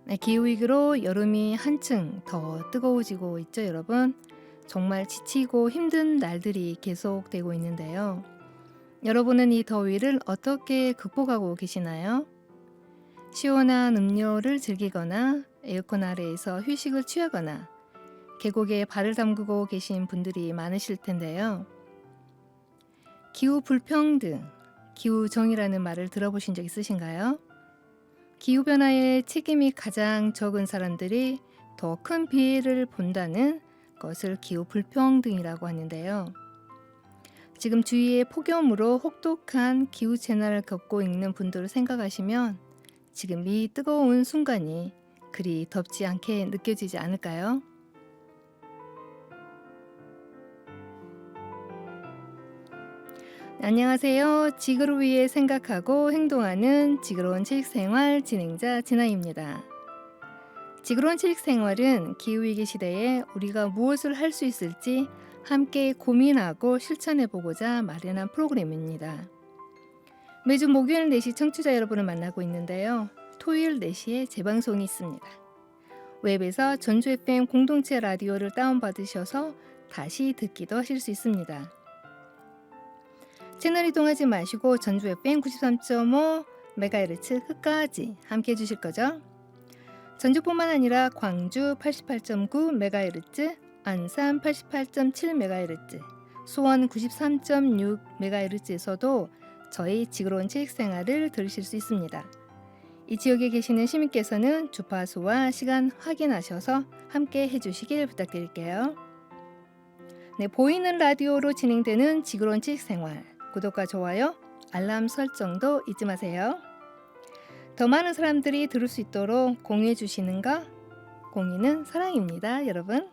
네, 기후위기로 여름이 한층 더 뜨거워지고 있죠, 여러분. 정말 지치고 힘든 날들이 계속되고 있는데요. 여러분은 이 더위를 어떻게 극복하고 계시나요? 시원한 음료를 즐기거나 에어컨 아래에서 휴식을 취하거나 계곡에 발을 담그고 계신 분들이 많으실 텐데요. 기후 불평등, 기후정의라는 말을 들어보신 적 있으신가요? 기후변화에 책임이 가장 적은 사람들이 더 큰 피해를 본다는 것을 기후 불평등이라고 하는데요. 지금 주위에 폭염으로 혹독한 기후 재난을 겪고 있는 분들을 생각하시면 지금 이 뜨거운 순간이 그리 덥지 않게 느껴지지 않을까요? 안녕하세요. 지구를 위해 생각하고 행동하는 지구로운 체육생활 진행자 진아입니다. 지구로운 체육생활은 기후위기 시대에 우리가 무엇을 할 수 있을지 함께 고민하고 실천해보고자 마련한 프로그램입니다. 매주 목요일 4시 청취자 여러분을 만나고 있는데요. 토요일 4시에 재방송이 있습니다. 웹에서 전주 FM 공동체 라디오를 다운받으셔서 다시 듣기도 하실 수 있습니다. 채널 이동하지 마시고 전주 FM 93.5MHz 끝까지 함께 해주실 거죠? 전주뿐만 아니라 광주 88.9MHz, 안산 88.7MHz, 수원 93.6MHz에서도 저희 지구로운 체육생활을 들으실 수 있습니다. 이 지역에 계시는 시민께서는 주파수와 시간 확인하셔서 함께 해주시길 부탁드릴게요. 네, 보이는 라디오로 진행되는 지구로운 체육생활, 구독과 좋아요, 알람 설정도 잊지 마세요. 더 많은 사람들이 들을 수 있도록 공유해 주시는 거, 공유는 사랑입니다, 여러분.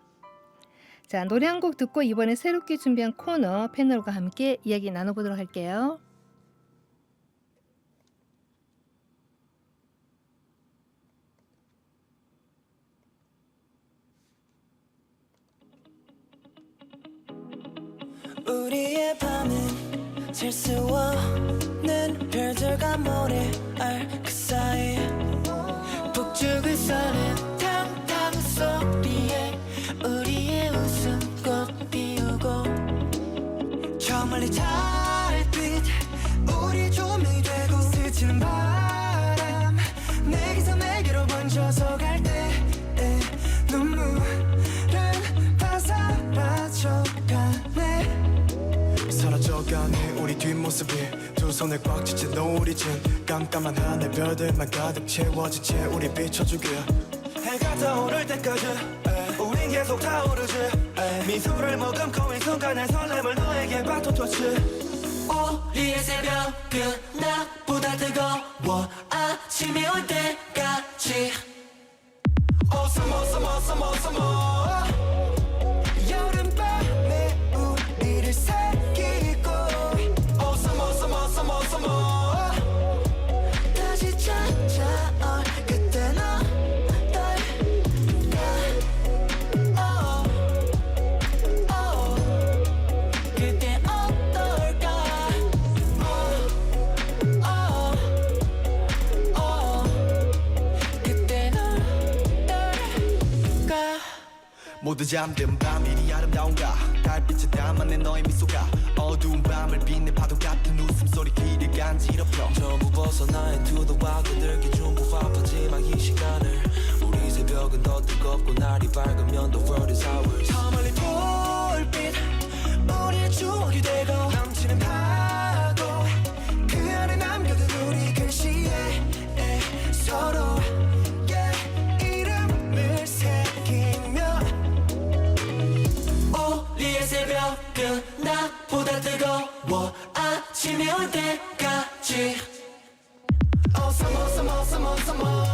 자, 노래 한 곡 듣고 이번에 새롭게 준비한 코너 패널과 함께 이야기 나눠보도록 할게요. 우리의 밤은 셀 수 없는 별들과 모래알 그 사이 북쪽을 서는 탕탕 소리에 우리의 웃음꽃 피우고 저 멀리 달빛 우리 조명이 되고 스치는 바람 내게서 내게로 번져서 갈 때 눈물은 다 사라져가네 사라져가네 우리 뒷모습이 두 손을 꽉 쥐친 노을이진 깜깜한 하늘 별들만 가득 채워진 채 우리 비춰주길 해가 떠오를 때까지 우린 계속 타오르지 미소를 머금고 이 순간의 설렘을 너에게 바토토치 우리의 새벽은 나보다 뜨거워 아침이 올 때까지 Oh summer summer summer summer 여름밤에 우리를 새기고 Oh summer summer summer summer 다시 찾아올 그때 너 떨까 Oh oh 그때 어떨까 Oh oh oh 그때 너 떨까 모두 잠든 밤 이리 아름다운가 달빛에 담아낸 너의 미소가 어두운 밤을 빛내 파도 같은 웃음소리 귀를 간지럽혀 전부 벗어나의 투도와 그들께 중부합하지만 이 시간을 우리 새벽은 더 뜨겁고 날이 밝으면 the world is ours 저 멀리 불빛 우리의 추억이 되고 넘치는 파도 그 안에 남겨둔 우리 글씨에 서로 이름을 새기며 우리의 새벽은 나보다 뜨거워 아침이 올 때까지 Oh summer summer summer summer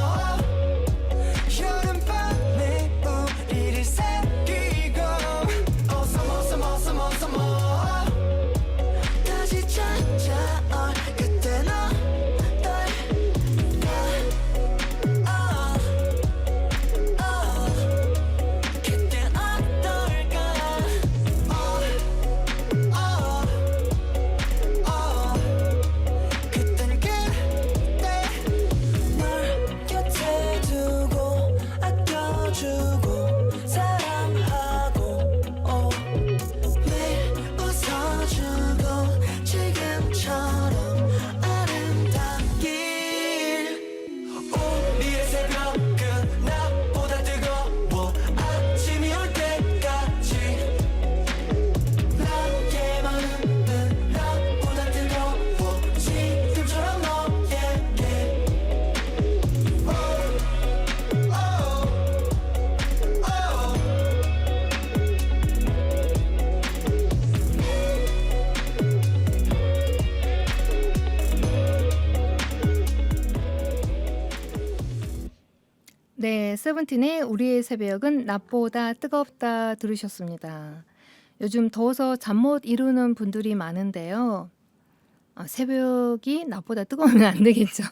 여름밤에 우리를 새기고 Oh summer summer summer summer 다시 찾아올 그때 너 떨까 Oh oh 그때 어떨까 Oh oh oh 그땐 그때 널 곁에 네, 세븐틴의 우리의 새벽은 낮보다 뜨겁다 들으셨습니다. 요즘 더워서 잠 못 이루는 분들이 많은데요. 새벽이 낮보다 뜨거우면 안 되겠죠.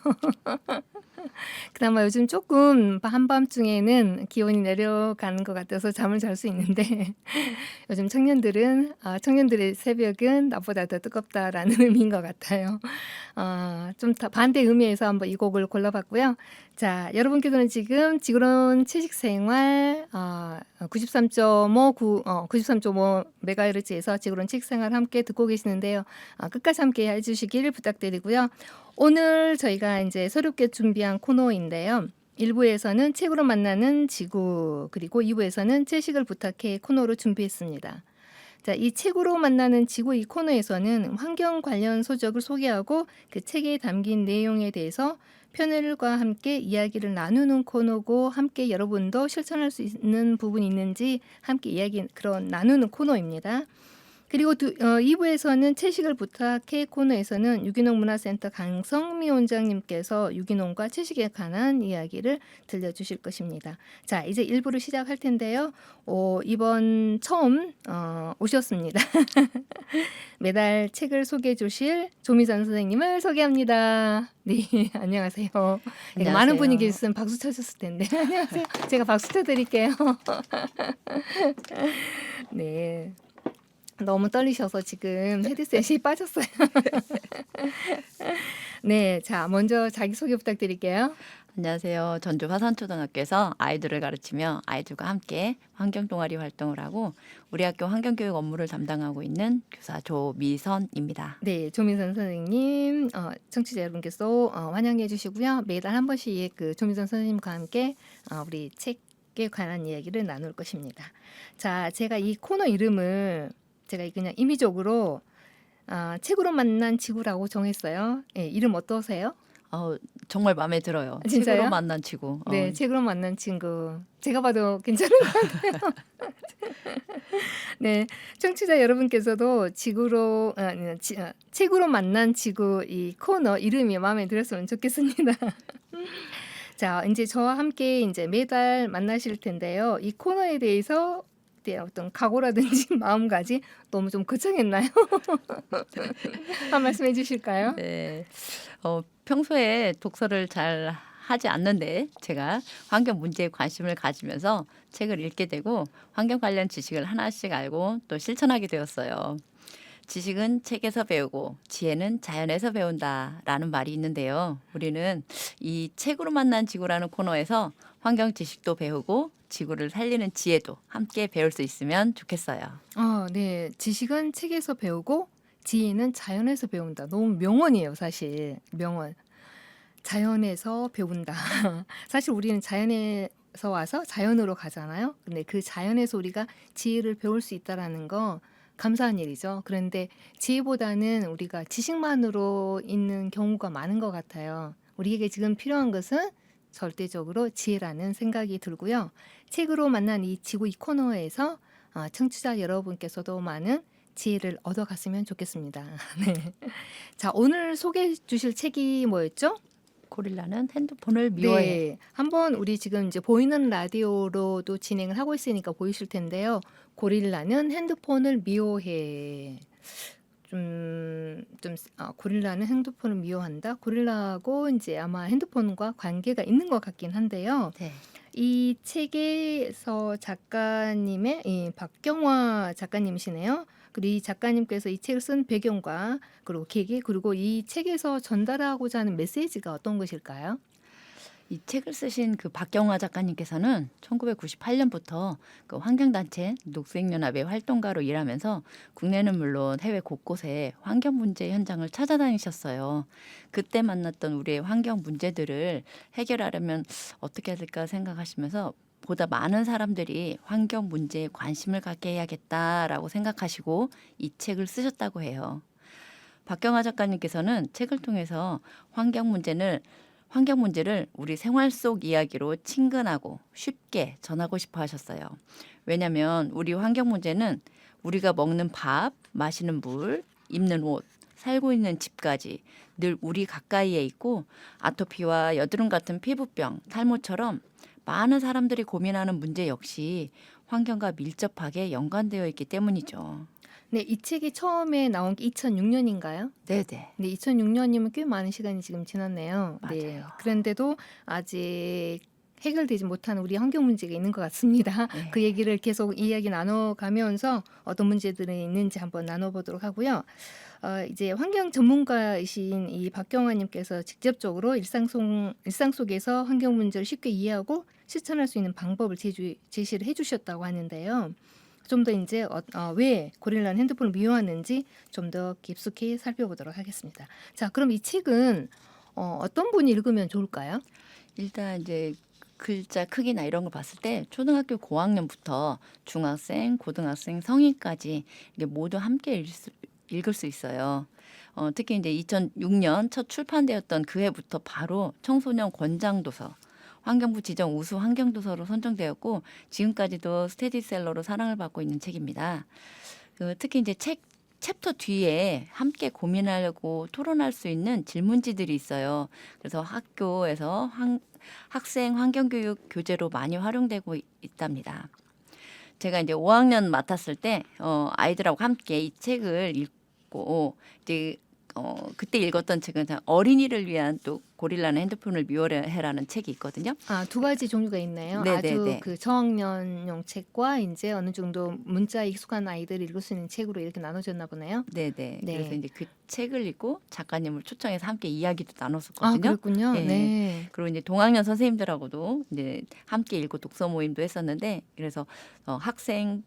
그나마 요즘 조금 한밤중에는 기온이 내려가는 것 같아서 잠을 잘 수 있는데 요즘 청년들은 청년들의 새벽은 낮보다 더 뜨겁다라는 의미인 것 같아요. 좀 반대 의미에서 한번 이 곡을 골라봤고요. 자, 여러분께서는 지금 지구론 채식생활 93.5 메가헤르츠에서 지구론 채식생활 함께 듣고 계시는데요. 끝까지 함께 해주시길 부탁드리고요. 오늘 저희가 이제 새롭게 준비한 코너인데요. 1부에서는 책으로 만나는 지구, 그리고 2부에서는 채식을 부탁해 코너로 준비했습니다. 자, 이 책으로 만나는 지구 이 코너에서는 환경 관련 소적을 소개하고 그 책에 담긴 내용에 대해서 패널과 함께 이야기를 나누는 코너고, 함께 여러분도 실천할 수 있는 부분이 있는지 함께 나누는 코너입니다. 그리고 2부에서는 채식을 부탁해 코너에서는 유기농 문화센터 강성미 원장님께서 유기농과 채식에 관한 이야기를 들려주실 것입니다. 자, 이제 1부를 시작할 텐데요. 이번 처음 오셨습니다. 매달 책을 소개해 주실 조미선 선생님을 소개합니다. 네, 안녕하세요. 안녕하세요. 많은 분이 계셨으면 박수 쳐주셨을 텐데. 안녕하세요. 제가 박수 쳐드릴게요. 네. 너무 떨리셔서 지금 헤드셋이 빠졌어요. 네, 자, 먼저 자기소개 부탁드릴게요. 안녕하세요. 전주 화산초등학교에서 아이들을 가르치며 아이들과 함께 환경동아리 활동을 하고 우리 학교 환경교육 업무를 담당하고 있는 교사 조미선입니다. 네, 조민선 선생님, 청취자 여러분께서 환영해 주시고요. 매달 한 번씩 그 조민선 선생님과 함께 우리 책에 관한 이야기를 나눌 것입니다. 자, 제가 이 코너 이름을 제가 그냥 임의적으로 책으로 만난 지구라고 정했어요. 네, 이름 어떠세요? 정말 마음에 들어요. 진짜요? 책으로 만난 지구. 네, 책으로 만난 친구. 제가 봐도 괜찮은 것 같아요. 네, 청취자 여러분께서도 책으로 만난 지구 이 코너 이름이 마음에 들었으면 좋겠습니다. 자, 이제 저와 함께 이제 매달 만나실 텐데요. 이 코너에 대해서 어떤 각오라든지 마음가짐 너무 좀 거창했나요? 한 말씀해 주실까요? 네. 평소에 독서를 잘 하지 않는데 제가 환경 문제에 관심을 가지면서 책을 읽게 되고 환경 관련 지식을 하나씩 알고 또 실천하게 되었어요. 지식은 책에서 배우고 지혜는 자연에서 배운다라는 말이 있는데요. 우리는 이 책으로 만난 지구라는 코너에서 환경 지식도 배우고 지구를 살리는 지혜도 함께 배울 수 있으면 좋겠어요. 네. 지식은 책에서 배우고 지혜는 자연에서 배운다. 너무 명언이에요, 사실. 명언. 자연에서 배운다. 사실 우리는 자연에서 와서 자연으로 가잖아요. 근데 그 자연에서 우리가 지혜를 배울 수 있다라는 거 감사한 일이죠. 그런데 지혜보다는 우리가 지식만으로 있는 경우가 많은 것 같아요. 우리에게 지금 필요한 것은 절대적으로 지혜라는 생각이 들고요. 책으로 만난 이 지구 이 코너에서 청취자 여러분께서도 많은 지혜를 얻어갔으면 좋겠습니다. 네. 자, 오늘 소개해 주실 책이 뭐였죠? 고릴라는 핸드폰을 미워해. 네, 한번 우리 지금 이제 보이는 라디오로도 진행을 하고 있으니까 보이실 텐데요. 고릴라는 핸드폰을 미워해. 고릴라는 핸드폰을 미워한다. 고릴라하고 이제 아마 핸드폰과 관계가 있는 것 같긴 한데요. 네. 이 책에서 작가님의 박경화 작가님이시네요. 그리고 이 작가님께서 이 책을 쓴 배경과 그리고 계기 그리고 이 책에서 전달하고자 하는 메시지가 어떤 것일까요? 이 책을 쓰신 그 박경화 작가님께서는 1998년부터 그 환경단체 녹색연합의 활동가로 일하면서 국내는 물론 해외 곳곳에 환경 문제 현장을 찾아다니셨어요. 그때 만났던 우리의 환경 문제들을 해결하려면 어떻게 해야 될까 생각하시면서 보다 많은 사람들이 환경 문제에 관심을 갖게 해야겠다라고 생각하시고 이 책을 쓰셨다고 해요. 박경화 작가님께서는 책을 통해서 환경 문제를 우리 생활 속 이야기로 친근하고 쉽게 전하고 싶어 하셨어요. 왜냐하면 우리 환경 문제는 우리가 먹는 밥, 마시는 물, 입는 옷, 살고 있는 집까지 늘 우리 가까이에 있고 아토피와 여드름 같은 피부병, 탈모처럼 많은 사람들이 고민하는 문제 역시 환경과 밀접하게 연관되어 있기 때문이죠. 네, 이 책이 처음에 나온 게 2006년인가요? 네네. 네, 2006년이면 꽤 많은 시간이 지금 지났네요. 네, 맞아요. 그런데도 아직 해결되지 못한 우리 환경 문제가 있는 것 같습니다. 네. 그 얘기를 계속 이야기 나눠가면서 어떤 문제들이 있는지 한번 나눠보도록 하고요. 이제 환경 전문가이신 이 박경화님께서 직접적으로 일상 속에서 환경 문제를 쉽게 이해하고 실천할 수 있는 방법을 제시를 해주셨다고 하는데요. 좀 더 이제 왜 고릴라는 핸드폰을 미워하는지 좀 더 깊숙이 살펴보도록 하겠습니다. 자, 그럼 이 책은 어떤 분이 읽으면 좋을까요? 일단 이제 글자 크기나 이런 걸 봤을 때 초등학교 고학년부터 중학생, 고등학생, 성인까지 이게 모두 함께 읽을 수 있어요. 특히 이제 2006년 첫 출판되었던 그 해부터 바로 청소년 권장도서, 환경부 지정 우수 환경도서로 선정되었고 지금까지도 스테디셀러로 사랑을 받고 있는 책입니다. 특히 이제 챕터 뒤에 함께 고민하고 토론할 수 있는 질문지들이 있어요. 그래서 학교에서 학생 환경교육 교재로 많이 활용되고 있답니다. 제가 이제 5학년 맡았을 때 아이들하고 함께 이 책을 읽고 이제 그때 읽었던 책은 어린이를 위한 또 고릴라는 핸드폰을 미워해라는 책이 있거든요. 두 가지 종류가 있네요. 네네네. 아주 그 저학년용 책과 이제 어느 정도 문자에 익숙한 아이들이 읽을 수 있는 책으로 이렇게 나눠졌나 보네요. 네네. 네. 그래서 이제 그 책을 읽고 작가님을 초청해서 함께 이야기도 아, 나눴었거든요. 그렇군요. 네. 네. 그리고 이제 동학년 선생님들하고도 이제 함께 읽고 독서 모임도 했었는데 그래서 학생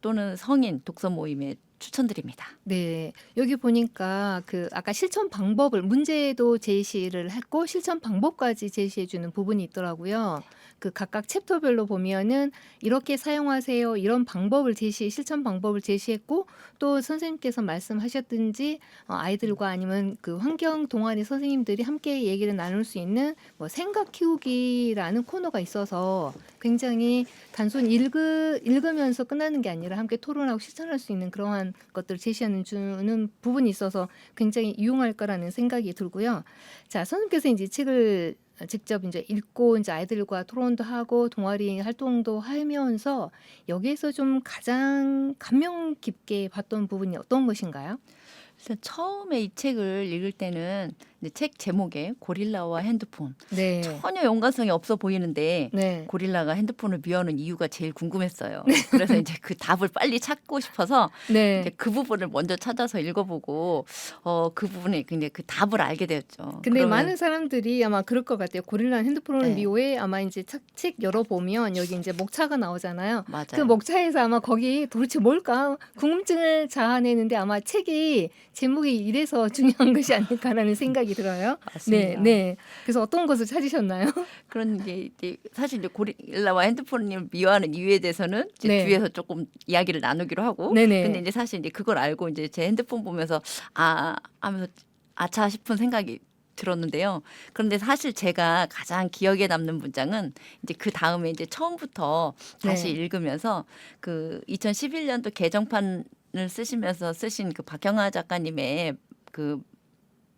또는 성인 독서 모임에 추천드립니다. 네. 여기 보니까 그 아까 실천 방법을 문제도 제시를 했고 실천 방법까지 제시해 주는 부분이 있더라고요. 그 각각 챕터별로 보면은 이렇게 사용하세요. 이런 방법을 실천 방법을 제시했고 또 선생님께서 말씀하셨든지 아이들과 아니면 그 환경 동아리 선생님들이 함께 얘기를 나눌 수 있는 뭐 생각 키우기라는 코너가 있어서 굉장히 단순 읽으면서 끝나는 게 아니라 함께 토론하고 실천할 수 있는 그러한 것들을 제시하는 주는 부분이 있어서 굉장히 유용할 거라는 생각이 들고요. 자, 선생님께서 이제 책을 직접 이제 읽고 이제 아이들과 토론도 하고 동아리 활동도 하면서 여기에서 좀 가장 감명 깊게 봤던 부분이 어떤 것인가요? 일단 처음에 이 책을 읽을 때는 이제 책 제목에 고릴라와 핸드폰 네. 전혀 연관성이 없어 보이는데 네. 고릴라가 핸드폰을 미워하는 이유가 제일 궁금했어요. 그래서 이제 그 답을 빨리 찾고 싶어서 네. 이제 그 부분을 먼저 찾아서 읽어보고 그 부분에 굉장히 그 답을 알게 되었죠. 근데 그러면 많은 사람들이 아마 그럴 것 같아요. 고릴라는 핸드폰을 네. 미워해. 아마 이제 책 열어보면 여기 이제 목차가 나오잖아요. 맞아요. 그 목차에서 아마 거기 도대체 뭘까 궁금증을 자아내는데 아마 책이 제목이 이래서 중요한 것이 아닐까라는 생각이 들어요. 맞습니다. 네. 그래서 어떤 것을 찾으셨나요? 그런 이제 사실 이제 고릴라와 핸드폰을 미워하는 이유에 대해서는 이제 네. 뒤에서 조금 이야기를 나누기로 하고 네네. 근데 이제 사실 이제 그걸 알고 이제 제 핸드폰 보면서 하면서 아차 싶은 생각이 들었는데요. 그런데 사실 제가 가장 기억에 남는 문장은 이제 그 다음에 이제 처음부터 다시 네. 읽으면서 그 2011년도 개정판을 쓰시면서 쓰신 그 박경화 작가님의 그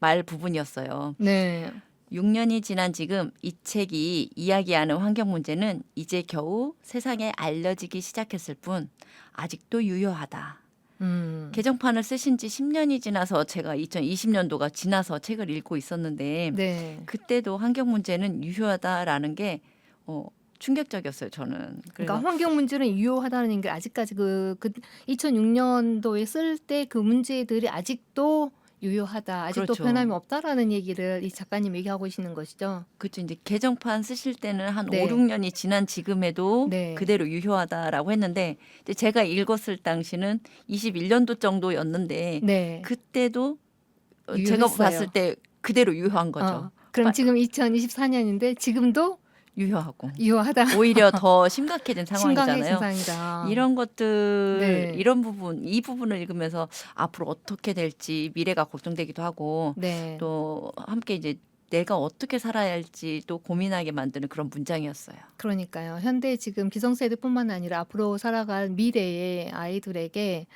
말 부분이었어요. 네. 6년이 지난 지금 이 책이 이야기하는 환경 문제는 이제 겨우 세상에 알려지기 시작했을 뿐 아직도 유효하다. 개정판을 쓰신 지 10년이 지나서 제가 2020년도가 지나서 책을 읽고 있었는데 네. 그때도 환경 문제는 유효하다라는 게 충격적이었어요. 저는. 그러니까 환경 문제는 유효하다는 게 아직까지 그 2006년도에 쓸 때 그 문제들이 아직도 유효하다. 아직도 그렇죠. 변함이 없다라는 얘기를 이 작가님 얘기하고 계시는 것이죠. 그렇죠. 이제 개정판 쓰실 때는 한 네. 5, 6년이 지난 지금에도 네. 그대로 유효하다라고 했는데 이제 제가 읽었을 당시는 21년도 정도였는데 네. 그때도 제가 유효했어요. 봤을 때 그대로 유효한 거죠. 그럼 빠- 지금 2024년인데 지금도 유효하고 유효하다. 오히려 더 심각해진 심각해진 상황이잖아요. 상황이다. 이런 것들, 네. 이런 부분, 이 부분을 읽으면서 앞으로 어떻게 될지 미래가 걱정되기도 하고 네. 또 함께 이제 내가 어떻게 살아야 할지 또 고민하게 만드는 그런 문장이었어요. 그러니까요. 현대 지금 기성세대뿐만 아니라 앞으로 살아갈 미래의 아이들에게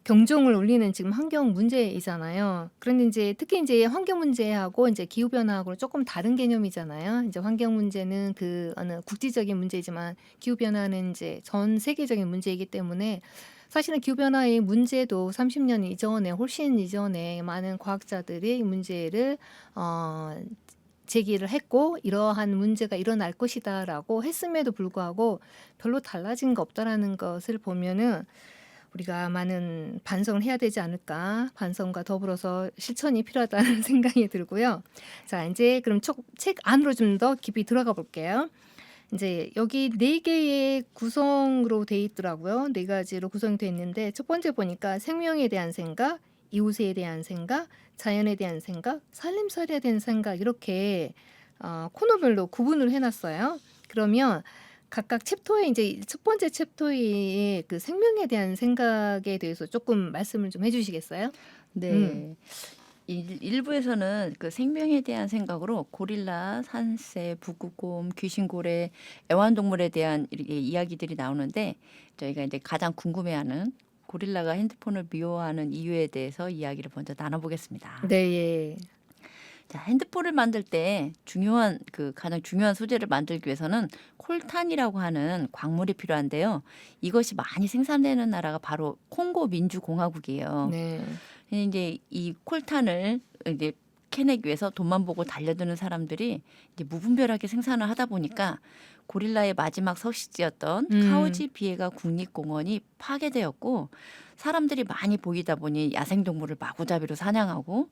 경종을 울리는 지금 환경 문제이잖아요. 그런데 이제 특히 이제 환경 문제하고 이제 기후 변화하고 조금 다른 개념이잖아요. 이제 환경 문제는 그 어느 국제적인 문제이지만 기후 변화는 이제 전 세계적인 문제이기 때문에 사실은 기후 변화의 문제도 30년 이전에 훨씬 이전에 많은 과학자들이 이 문제를 제기를 했고 이러한 문제가 일어날 것이다라고 했음에도 불구하고 별로 달라진 거 없다라는 것을 보면은 우리가 많은 반성을 해야 되지 않을까. 반성과 더불어서 실천이 필요하다는 생각이 들고요. 자, 이제 그럼 책 안으로 좀 더 깊이 들어가 볼게요. 이제 여기 4개의 구성으로 돼 있더라고요. 4가지로 구성이 돼 있는데 첫 번째 보니까 생명에 대한 생각, 이웃에 대한 생각, 자연에 대한 생각, 살림살이에 대한 생각 이렇게 코너별로 구분을 해놨어요. 그러면 각각 챕터에 이제 첫 번째 챕터의 그 생명에 대한 생각에 대해서 조금 말씀을 좀 해주시겠어요? 네. 일부에서는 그 생명에 대한 생각으로 고릴라, 산새, 북극곰, 귀신고래, 애완동물에 대한 이렇게 이야기들이 나오는데 저희가 이제 가장 궁금해하는 고릴라가 핸드폰을 미워하는 이유에 대해서 이야기를 먼저 나눠보겠습니다. 네, 예. 자, 핸드폰을 만들 때 가장 중요한 소재를 만들기 위해서는 콜탄이라고 하는 광물이 필요한데요. 이것이 많이 생산되는 나라가 바로 콩고 민주공화국이에요. 네. 이제 이 콜탄을 이제 캐내기 위해서 돈만 보고 달려드는 사람들이 이제 무분별하게 생산을 하다 보니까 고릴라의 마지막 서식지였던 카오지 비에가 국립공원이 파괴되었고 사람들이 많이 보이다 보니 야생동물을 마구잡이로 사냥하고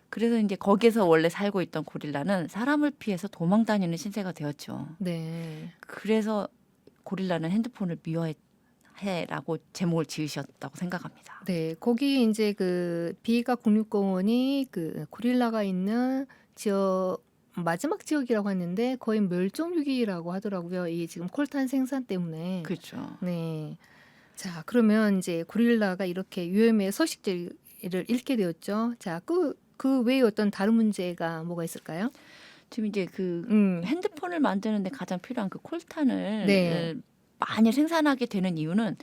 그래서 이제 거기에서 원래 살고 있던 고릴라는 사람을 피해서 도망 다니는 신세가 되었죠. 네. 그래서 고릴라는 핸드폰을 미워해라고 제목을 지으셨다고 생각합니다. 네, 거기 이제 그 비가 국립공원이 그 고릴라가 있는 지역 마지막 지역이라고 하는데 거의 멸종 위기라고 하더라고요. 이 지금 콜탄 생산 때문에. 그렇죠. 네. 자, 그러면 이제 고릴라가 이렇게 위험의 서식지를 잃게 되었죠. 자, 그 외에 어떤 다른 문제가 뭐가 있을까요? 지금 이제 그 음. 핸드폰을 만드는데 가장 필요한 그 콜탄을 네. 많이 생산하게 되는 이유는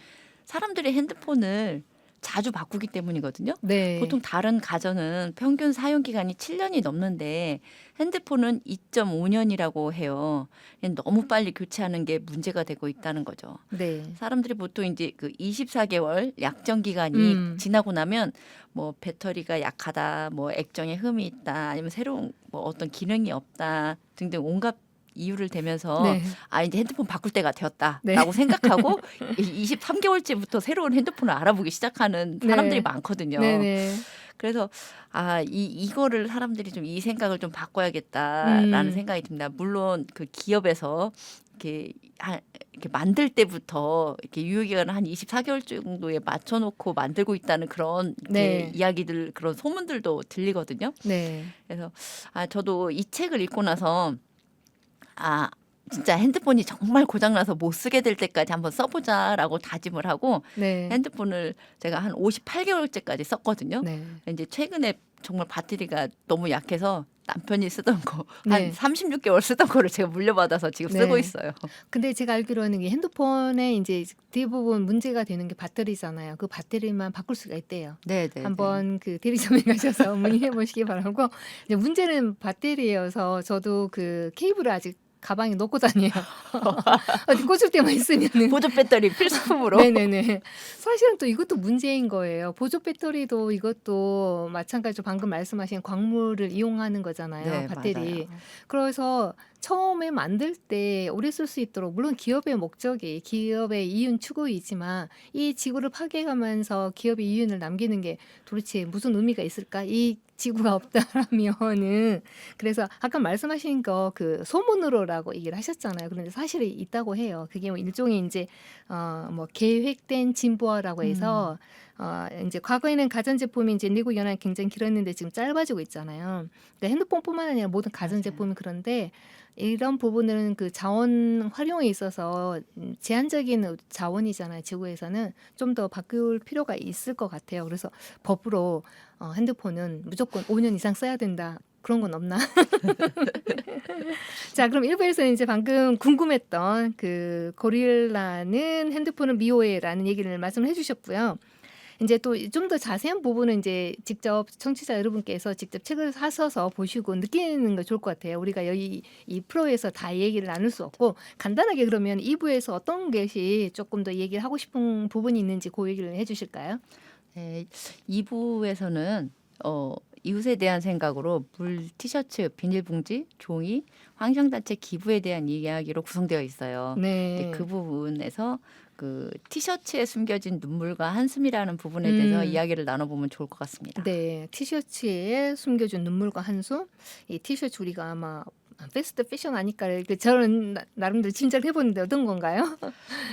사람들이 핸드폰을 자주 바꾸기 때문이거든요. 네. 보통 다른 가전은 평균 사용 기간이 7년이 넘는데 핸드폰은 2.5년이라고 해요. 너무 빨리 교체하는 게 문제가 되고 있다는 거죠. 네. 사람들이 보통 이제 그 24개월 약정 기간이 지나고 나면 뭐 배터리가 약하다, 뭐 액정에 흠이 있다, 아니면 새로운 뭐 어떤 기능이 없다 등등 온갖 이유를 대면서 네. 이제 핸드폰 바꿀 때가 되었다라고 네. 생각하고 23개월째부터 새로운 핸드폰을 알아보기 시작하는 사람들이 네. 많거든요. 네네. 그래서 이거를 사람들이 좀 이 생각을 좀 바꿔야겠다라는 생각이 듭니다. 물론 그 기업에서 이렇게 만들 때부터 이렇게 유효기간을 한 24개월 정도에 맞춰놓고 만들고 있다는 그런 네. 이야기들 그런 소문들도 들리거든요. 네. 그래서 저도 이 책을 읽고 나서 진짜 핸드폰이 정말 고장나서 못 쓰게 될 때까지 한번 써보자라고 다짐을 하고 네. 핸드폰을 제가 한 58개월째까지 썼거든요. 네. 이제 최근에 정말 배터리가 너무 약해서 남편이 쓰던 거 한 네. 36개월 쓰던 거를 제가 물려받아서 지금 네. 쓰고 있어요. 근데 제가 알기로는 이 핸드폰에 이제 대부분 문제가 되는 게 배터리잖아요. 그 배터리만 바꿀 수가 있대요. 네네. 한번 그 대리점에 가셔서 문의해 보시기 바라고. 이제 문제는 배터리여서 저도 그 케이블을 아직 가방에 넣고 다녀요. 어디 꽂을 때만 있으면은. 보조 배터리 필수품으로. 네네네. 사실은 또 이것도 문제인 거예요. 보조 배터리도 이것도 마찬가지로 방금 말씀하신 광물을 이용하는 거잖아요. 네, 배터리. 맞아요. 그래서 처음에 만들 때 오래 쓸 수 있도록 물론 기업의 목적이 기업의 이윤 추구이지만 이 지구를 파괴하면서 기업의 이윤을 남기는 게 도대체 무슨 의미가 있을까? 이 지구가 없다라면은 그래서 아까 말씀하신 거 그 소문으로라고 얘기를 하셨잖아요. 그런데 사실이 있다고 해요. 그게 뭐 일종의 이제 뭐 계획된 진보화라고 해서 이제 과거에는 가전제품이 이제 내구 연한이 굉장히 길었는데 지금 짧아지고 있잖아요. 그러니까 핸드폰뿐만 아니라 모든 가전제품이 그런데 이런 부분은 그 자원 활용에 있어서 제한적인 자원이잖아요. 지구에서는 좀 더 바꿀 필요가 있을 것 같아요. 그래서 법으로 핸드폰은 무조건 5년 이상 써야 된다. 그런 건 없나? 자, 그럼 1부에서는 이제 방금 궁금했던 그 고릴라는 핸드폰을 미워해라는 얘기를 말씀을 해주셨고요. 이제 또 좀 더 자세한 부분은 이제 직접 청취자 여러분께서 직접 책을 사셔서 보시고 느끼는 거 좋을 것 같아요. 우리가 여기 이 프로에서 다 얘기를 나눌 수 없고 간단하게 그러면 2부에서 어떤 것이 조금 더 얘기를 하고 싶은 부분이 있는지 그 얘기를 해 주실까요? 네, 2부에서는 이웃에 대한 생각으로 물 티셔츠, 비닐봉지, 종이, 환경단체 기부에 대한 이야기로 구성되어 있어요. 근데 네. 그 부분에서 그 티셔츠에 숨겨진 눈물과 한숨이라는 부분에 대해서 이야기를 나눠보면 좋을 것 같습니다. 네. 티셔츠에 숨겨진 눈물과 한숨. 이 티셔츠 우리가 아마 패스트 패션 아닐까 저는 나름대로 짐작을 해보는데 어떤 건가요?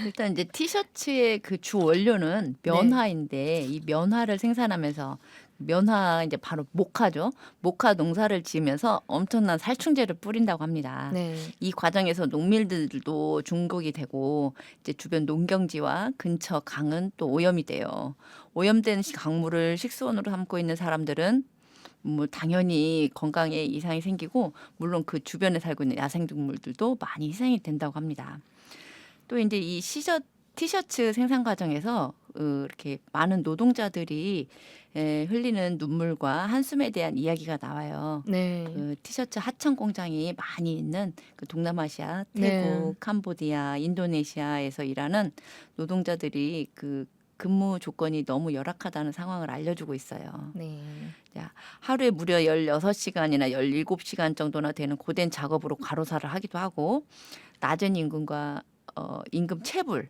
일단 이제 티셔츠의 그 주 원료는 면화인데 이 면화를 생산하면서 면화 이제 바로 목화죠. 목화 농사를 지으면서 엄청난 살충제를 뿌린다고 합니다. 네. 이 과정에서 농민들도 중독이 되고 이제 주변 농경지와 근처 강은 또 오염이 돼요. 오염된 강물을 식수원으로 삼고 있는 사람들은 뭐 당연히 건강에 이상이 생기고 물론 그 주변에 살고 있는 야생동물들도 많이 희생이 된다고 합니다. 또 이제 이 티셔츠 생산 과정에서 이렇게 많은 노동자들이 흘리는 눈물과 한숨에 대한 이야기가 나와요. 네. 그 티셔츠 하청 공장이 많이 있는 그 동남아시아, 네. 태국, 캄보디아, 인도네시아에서 일하는 노동자들이 그 근무 조건이 너무 열악하다는 상황을 알려주고 있어요. 네. 자, 하루에 무려 16시간이나 17시간 정도나 되는 고된 작업으로 과로사를 하기도 하고 낮은 임금과 임금 체불,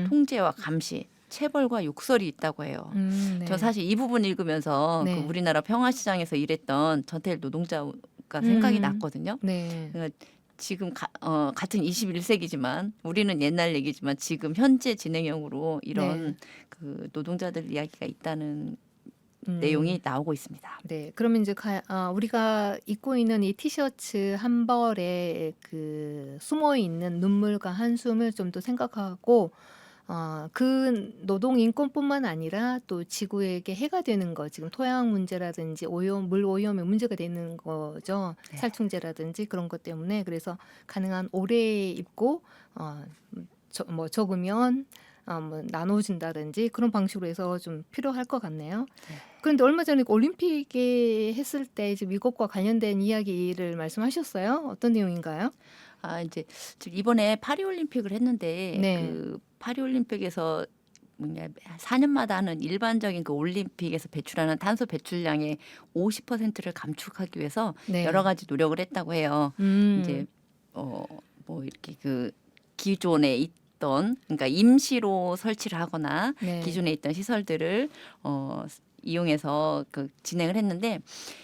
통제와 감시, 체벌과 욕설이 있다고 해요. 네. 저 사실 이 부분 읽으면서 네. 그 우리나라 평화시장에서 일했던 전태일 노동자가 생각이 났거든요. 네. 그러니까 지금 같은 21세기지만 우리는 옛날 얘기지만 지금 현재 진행형으로 이런 그 노동자들 이야기가 있다는 내용이 나오고 있습니다. 네. 그러면 이제 우리가 입고 있는 이 티셔츠 한 벌에 그 숨어 있는 눈물과 한숨을 좀 더 생각하고 그 노동 인권뿐만 아니라 또 지구에게 해가 되는 거 지금 토양 문제라든지 오염, 물 오염의 문제가 되는 거죠. 네. 살충제라든지 그런 것 때문에 그래서 가능한 오래 입고 뭐 적으면 뭐 나눠준다든지 그런 방식으로 해서 좀 필요할 것 같네요. 네. 그런데 얼마 전에 올림픽에 했을 때 이제 미국과 관련된 이야기를 말씀하셨어요. 어떤 내용인가요? 이제 이번에 파리올림픽을 했는데 네. 그 파리올림픽에서 4년마다 하는 일반적인 그 올림픽에서 배출하는 탄소 배출량의 50%를 감축하기 위해서 네. 여러 가지 노력을 했다고 해요. 이제 뭐 이렇게 그 기존에 있던 그러니까 임시로 설치를 하거나 네. 기존에 있던 시설들을 이용해서 그 진행을 했는데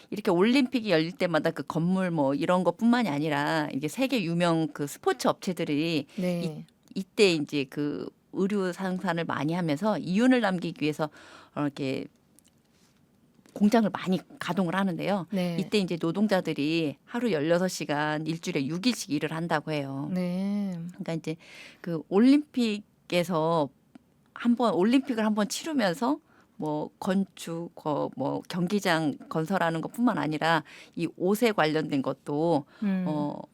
이렇게 올림픽이 열릴 때마다 그 건물 뭐 이런 것뿐만이 아니라 이게 세계 유명 그 스포츠 업체들이 네. 이때 이제 그 의류 생산을 많이 하면서 이윤을 남기기 위해서 이렇게 공장을 많이 가동을 하는데요. 네. 이때 이제 노동자들이 하루 16시간 일주일에 6일씩 일을 한다고 해요. 네. 그러니까 이제 그 올림픽에서 올림픽을 한번 치르면서 뭐 건축, 뭐 경기장 건설하는 것뿐만 아니라 이 옷에 관련된 것도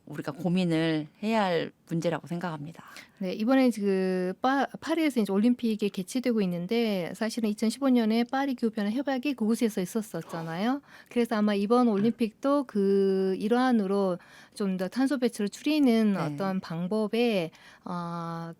우리가 고민을 해야 할 문제라고 생각합니다. 네, 이번에 그 파리에서 이제 올림픽이 개최되고 있는데 사실은 2015년에 파리 기후변화 협약이 그곳에서 있었잖아요. 그래서 아마 이번 올림픽도 그 일환으로 좀 더 탄소 배출을 줄이는 네. 어떤 방법에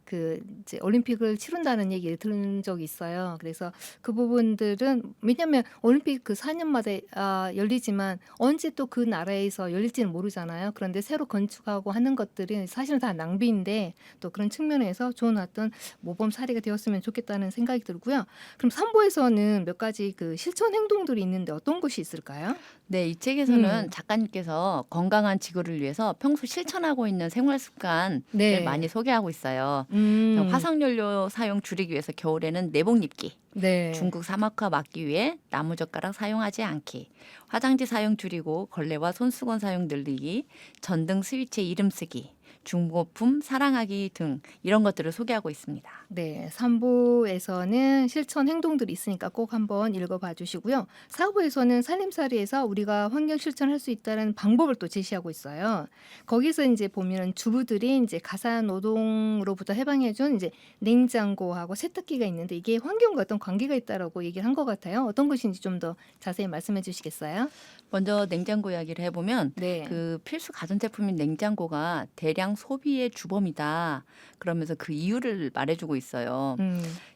그 이제 올림픽을 치른다는 얘기를 들은 적이 있어요. 그래서 그 부분들은 왜냐하면 올림픽 그 4년마다 열리지만 언제 또 그 나라에서 열릴지는 모르잖아요. 그런데 새로 건축하고 하는 것들이 사실은 다 낭비인데 또 그런 측면에서 좋은 어떤 모범 사례가 되었으면 좋겠다는 생각이 들고요. 그럼 3부에서는 몇 가지 그 실천 행동들이 있는데 어떤 것이 있을까요? 네, 이 책에서는 작가님께서 건강한 지구를 위해서 평소 실천하고 있는 생활 습관을 네. 많이 소개하고 있어요. 음. 화석연료 사용 줄이기 위해서 겨울에는 내복 입기, 네. 중국 사막화 막기 위해 나무젓가락 사용하지 않기, 화장지 사용 줄이고 걸레와 손수건 사용 늘리기, 전등 스위치에 이름 쓰기, 중고품 사랑하기 등 이런 것들을 소개하고 있습니다. 네, 3부에서는 실천 행동들이 있으니까 꼭 한번 읽어봐 주시고요. 4부에서는 살림살이에서 우리가 환경 실천할 수 있다는 방법을 또 제시하고 있어요. 거기서 이제 보면 주부들이 이제 가사 노동으로부터 해방해준 이제 냉장고하고 세탁기가 있는데 이게 환경과 어떤 관계가 있다라고 얘기를 한 것 같아요. 어떤 것인지 좀 더 자세히 말씀해 주시겠어요? 먼저 냉장고 이야기를 해보면 네. 그 필수 가전제품인 냉장고가 대량 소비의 주범이다. 그러면서 그 이유를 말해주고 있어요.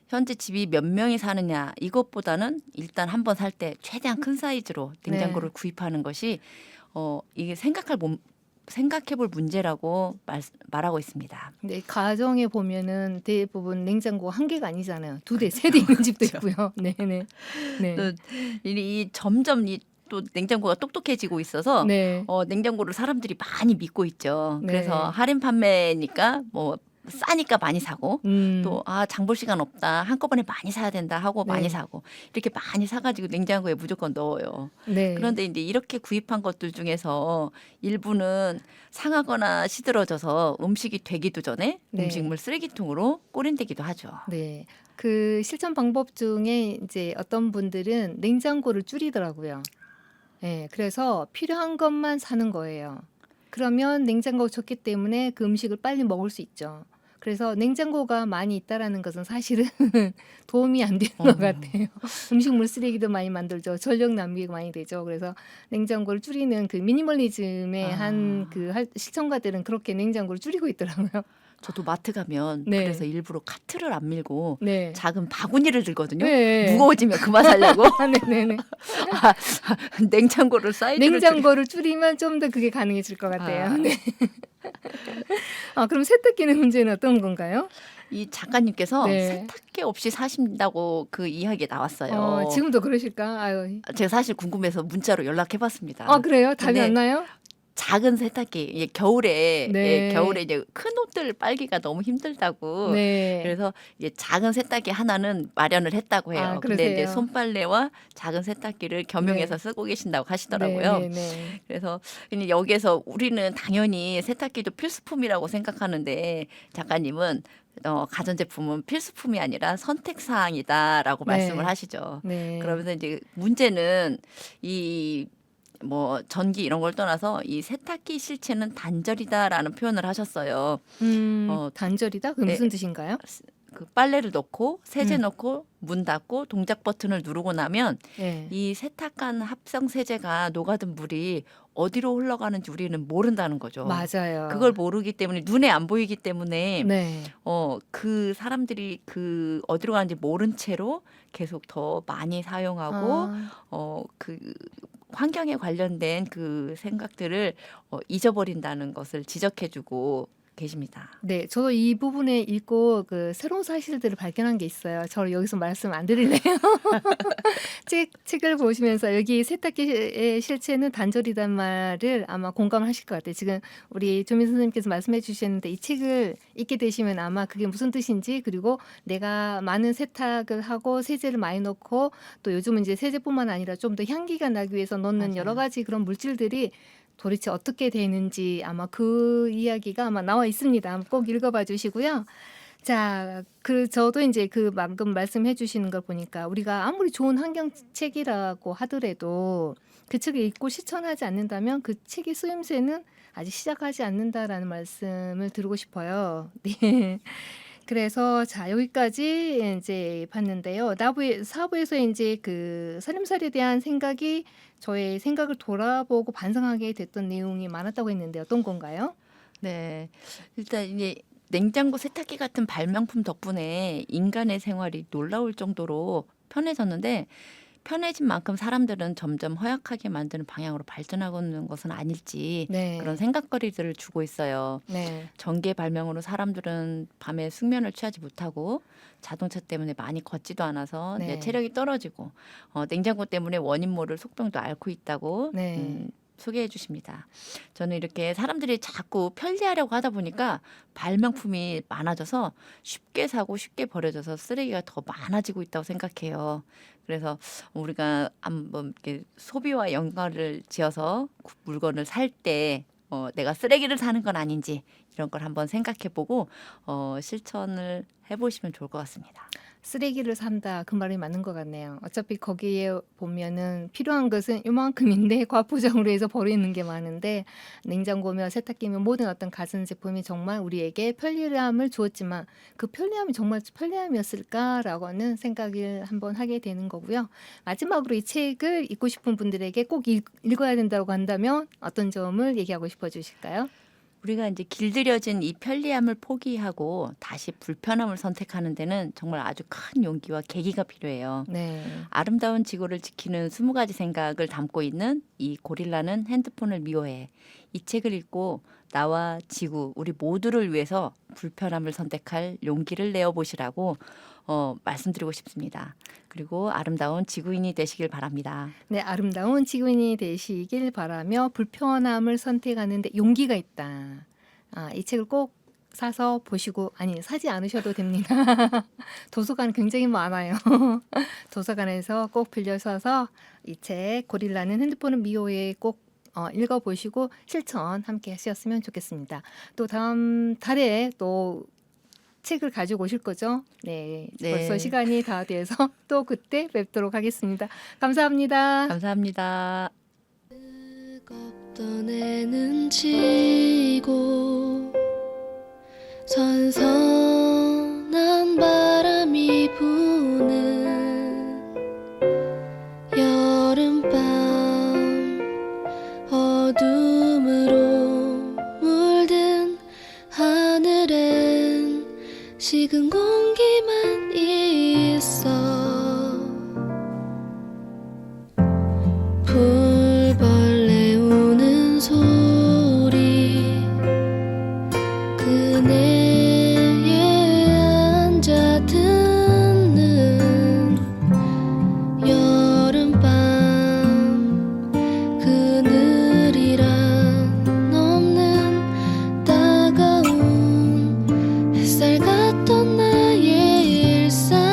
현재 집이 몇 명이 사느냐 이것보다는 일단 한번 살 때 최대한 큰 사이즈로 냉장고를 구입하는 것이 이게 생각해볼 문제라고 말하고 있습니다. 네, 가정에 보면은 대부분 냉장고 한 개가 아니잖아요. 2대, 3대 있는 집도 있고요. 네, 네. 네. 또 이 점점 또 냉장고가 똑똑해지고 있어서 네. 냉장고를 사람들이 많이 믿고 있죠. 네. 그래서 할인 판매니까 뭐 싸니까 많이 사고 또 장 볼 시간 없다 한꺼번에 많이 사야 된다 하고 네. 많이 사고 이렇게 많이 사가지고 냉장고에 무조건 넣어요. 네. 그런데 이제 이렇게 구입한 것들 중에서 일부는 상하거나 시들어져서 음식이 되기도 전에 네. 음식물 쓰레기통으로 꼬린되기도 하죠. 네. 그 실천 방법 중에 이제 어떤 분들은 냉장고를 줄이더라고요. 네, 그래서 필요한 것만 사는 거예요. 그러면 냉장고가 좋기 때문에 그 음식을 빨리 먹을 수 있죠. 그래서 냉장고가 많이 있다라는 것은 사실은 도움이 안 되는 것 같아요. 음식물 쓰레기도 많이 만들죠. 전력 낭비가 많이 되죠. 그래서 냉장고를 줄이는 그 미니멀리즘의 한 그 실천가들은 그렇게 냉장고를 줄이고 있더라고요. 저도 마트 가면 네. 그래서 일부러 카트를 안 밀고 네. 작은 바구니를 들거든요. 네. 무거워지면 그만 살려고 네네네. 냉장고를 사이즈를 냉장고를 줄이면 좀 더 그게 가능해질 것 같아요. 아. 네. 그럼 세탁기는 문제는 어떤 건가요? 이 작가님께서 네. 세탁기 없이 사신다고 그 이야기 나왔어요. 지금도 그러실까? 아유. 제가 사실 궁금해서 문자로 연락해봤습니다. 그래요? 답이 네. 안 나요? 작은 세탁기 겨울에 네. 겨울에 이제 큰 옷들 빨기가 너무 힘들다고. 네. 그래서 이제 작은 세탁기 하나는 마련을 했다고 해요. 근데 이제 그러세요? 손빨래와 작은 세탁기를 겸용해서 네. 쓰고 계신다고 하시더라고요. 네, 네. 그래서 그냥 여기에서 우리는 당연히 세탁기도 필수품이라고 생각하는데 작가님은 가전제품은 필수품이 아니라 선택사항이다라고 네. 말씀을 하시죠. 네. 그러면서 이제 문제는 이 뭐 전기 이런 걸 떠나서 이 세탁기 실체는 단절이다라는 표현을 하셨어요. 단절이다? 그게 네. 무슨 뜻인가요? 그 빨래를 넣고 세제 넣고 문 닫고 동작 버튼을 누르고 나면 네. 이 세탁간 합성 세제가 녹아든 물이 어디로 흘러가는지 우리는 모른다는 거죠. 맞아요. 그걸 모르기 때문에 눈에 안 보이기 때문에 네. 그 사람들이 그 어디로 가는지 모른 채로 계속 더 많이 사용하고 그 환경에 관련된 그 생각들을 잊어버린다는 것을 지적해주고 계십니다. 네, 저도 이 부분에 읽고 그 새로운 사실들을 발견한 게 있어요. 저 여기서 말씀 안 드릴래요. 책을 보시면서 여기 세탁기의 실체는 단절이란 말을 아마 공감을 하실 것 같아요. 지금 우리 조민 선생님께서 말씀해 주셨는데 이 책을 읽게 되시면 아마 그게 무슨 뜻인지 그리고 내가 많은 세탁을 하고 세제를 많이 넣고 또 요즘은 이제 세제뿐만 아니라 좀 더 향기가 나기 위해서 넣는 맞아요. 여러 가지 그런 물질들이 도대체 어떻게 되는지 아마 그 이야기가 아마 나와 있습니다. 한번 꼭 읽어봐 주시고요. 자, 저도 이제 그 방금 말씀해 주시는 걸 보니까 우리가 아무리 좋은 환경책이라고 하더라도 그 책을 읽고 실천하지 않는다면 그 책의 쓰임새는 아직 시작하지 않는다라는 말씀을 드리고 싶어요. 네. 그래서 자 여기까지 이제 봤는데요. 4부에서 이제 그 살림살이에 대한 생각이 저의 생각을 돌아보고 반성하게 됐던 내용이 많았다고 했는데 어떤 건가요? 네, 일단 이제 냉장고, 세탁기 같은 발명품 덕분에 인간의 생활이 놀라울 정도로 편해졌는데 편해진 만큼 사람들은 점점 허약하게 만드는 방향으로 발전하고 있는 것은 아닐지 네. 그런 생각거리들을 주고 있어요. 네. 전기 발명으로 사람들은 밤에 숙면을 취하지 못하고 자동차 때문에 많이 걷지도 않아서 네. 이제 체력이 떨어지고 냉장고 때문에 원인 모를 속병도 앓고 있다고 네. 소개해 주십니다. 저는 이렇게 사람들이 자꾸 편리하려고 하다 보니까 발명품이 많아져서 쉽게 사고 쉽게 버려져서 쓰레기가 더 많아지고 있다고 생각해요. 그래서 우리가 한번 이렇게 소비와 연관을 지어서 물건을 살 때 내가 쓰레기를 사는 건 아닌지 이런 걸 한번 생각해보고 실천을 해보시면 좋을 것 같습니다. 쓰레기를 산다 그 말이 맞는 것 같네요. 어차피 거기에 보면은 필요한 것은 요만큼인데 과포장으로 해서 버리는 게 많은데 냉장고며 세탁기며 모든 어떤 가전제품이 정말 우리에게 편리함을 주었지만 그 편리함이 정말 편리함이었을까라고 하는 생각을 한번 하게 되는 거고요. 마지막으로 이 책을 읽고 싶은 분들에게 꼭 읽어야 된다고 한다면 어떤 점을 얘기하고 싶어 주실까요? 우리가 이제 길들여진 이 편리함을 포기하고 다시 불편함을 선택하는 데는 정말 아주 큰 용기와 계기가 필요해요. 네. 아름다운 지구를 지키는 20가지 생각을 담고 있는 이 고릴라는 핸드폰을 미워해. 이 책을 읽고 나와 지구, 우리 모두를 위해서 불편함을 선택할 용기를 내어보시라고 말씀드리고 싶습니다. 그리고 아름다운 지구인이 되시길 바랍니다. 네, 아름다운 지구인이 되시길 바라며 불편함을 선택하는데 용기가 있다. 이 책을 꼭 사서 보시고 아니 사지 않으셔도 됩니다. 도서관 굉장히 많아요. 도서관에서 꼭 빌려서서 이 책 고릴라는 핸드폰은 미워해 꼭 읽어보시고 실천 함께 하셨으면 좋겠습니다. 또 다음 달에 또 책을 가지고 오실 거죠? 네, 네. 벌써 시간이 다 돼서 또 그때 뵙도록 하겠습니다. 감사합니다. 감사합니다. 뜨겁던 해는 지고 선선한 바람이 부는 여름밤 어둠으로 물든 하늘엔 식은 공기만 있어 풀벌레 우는 소리 그네에 앉아 듣는 여름밤 그늘이란 없는 따가운 햇살 같던 나의 일상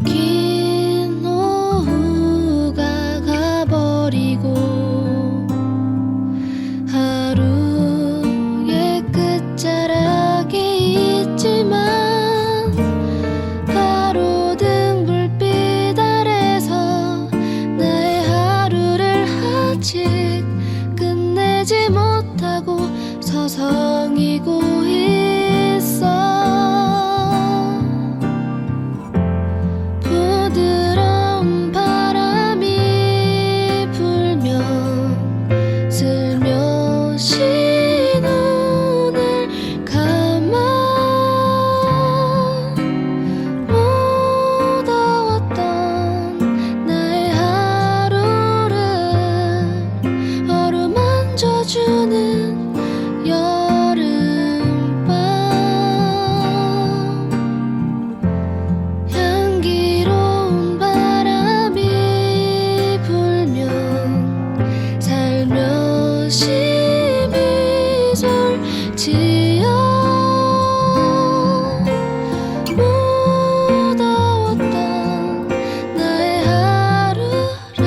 긴 오후가 가버리고 하루의 끝자락에 있지만 가로등 불빛 아래서 나의 하루를 아직 끝내지 못하고 서성이고 있어 부드러운 바람이 불면 슬며시 눈을 감아 무더웠던 나의 하루를 어루만져주는 여름밤 향기로운 바람이 불면 살며시 미소를 지어 무더웠던 나의 하루를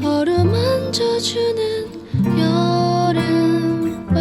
어루만져주는 여름밤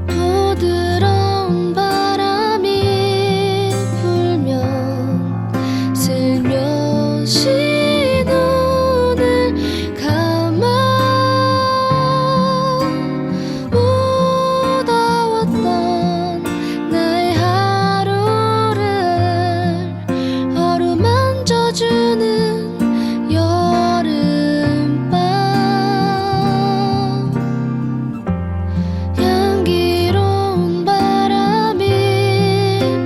부드러운 바람이 불면 슬며시 눈을 감아 무더웠던 나의 하루를 어루만져주는 여름밤 향기로운 바람이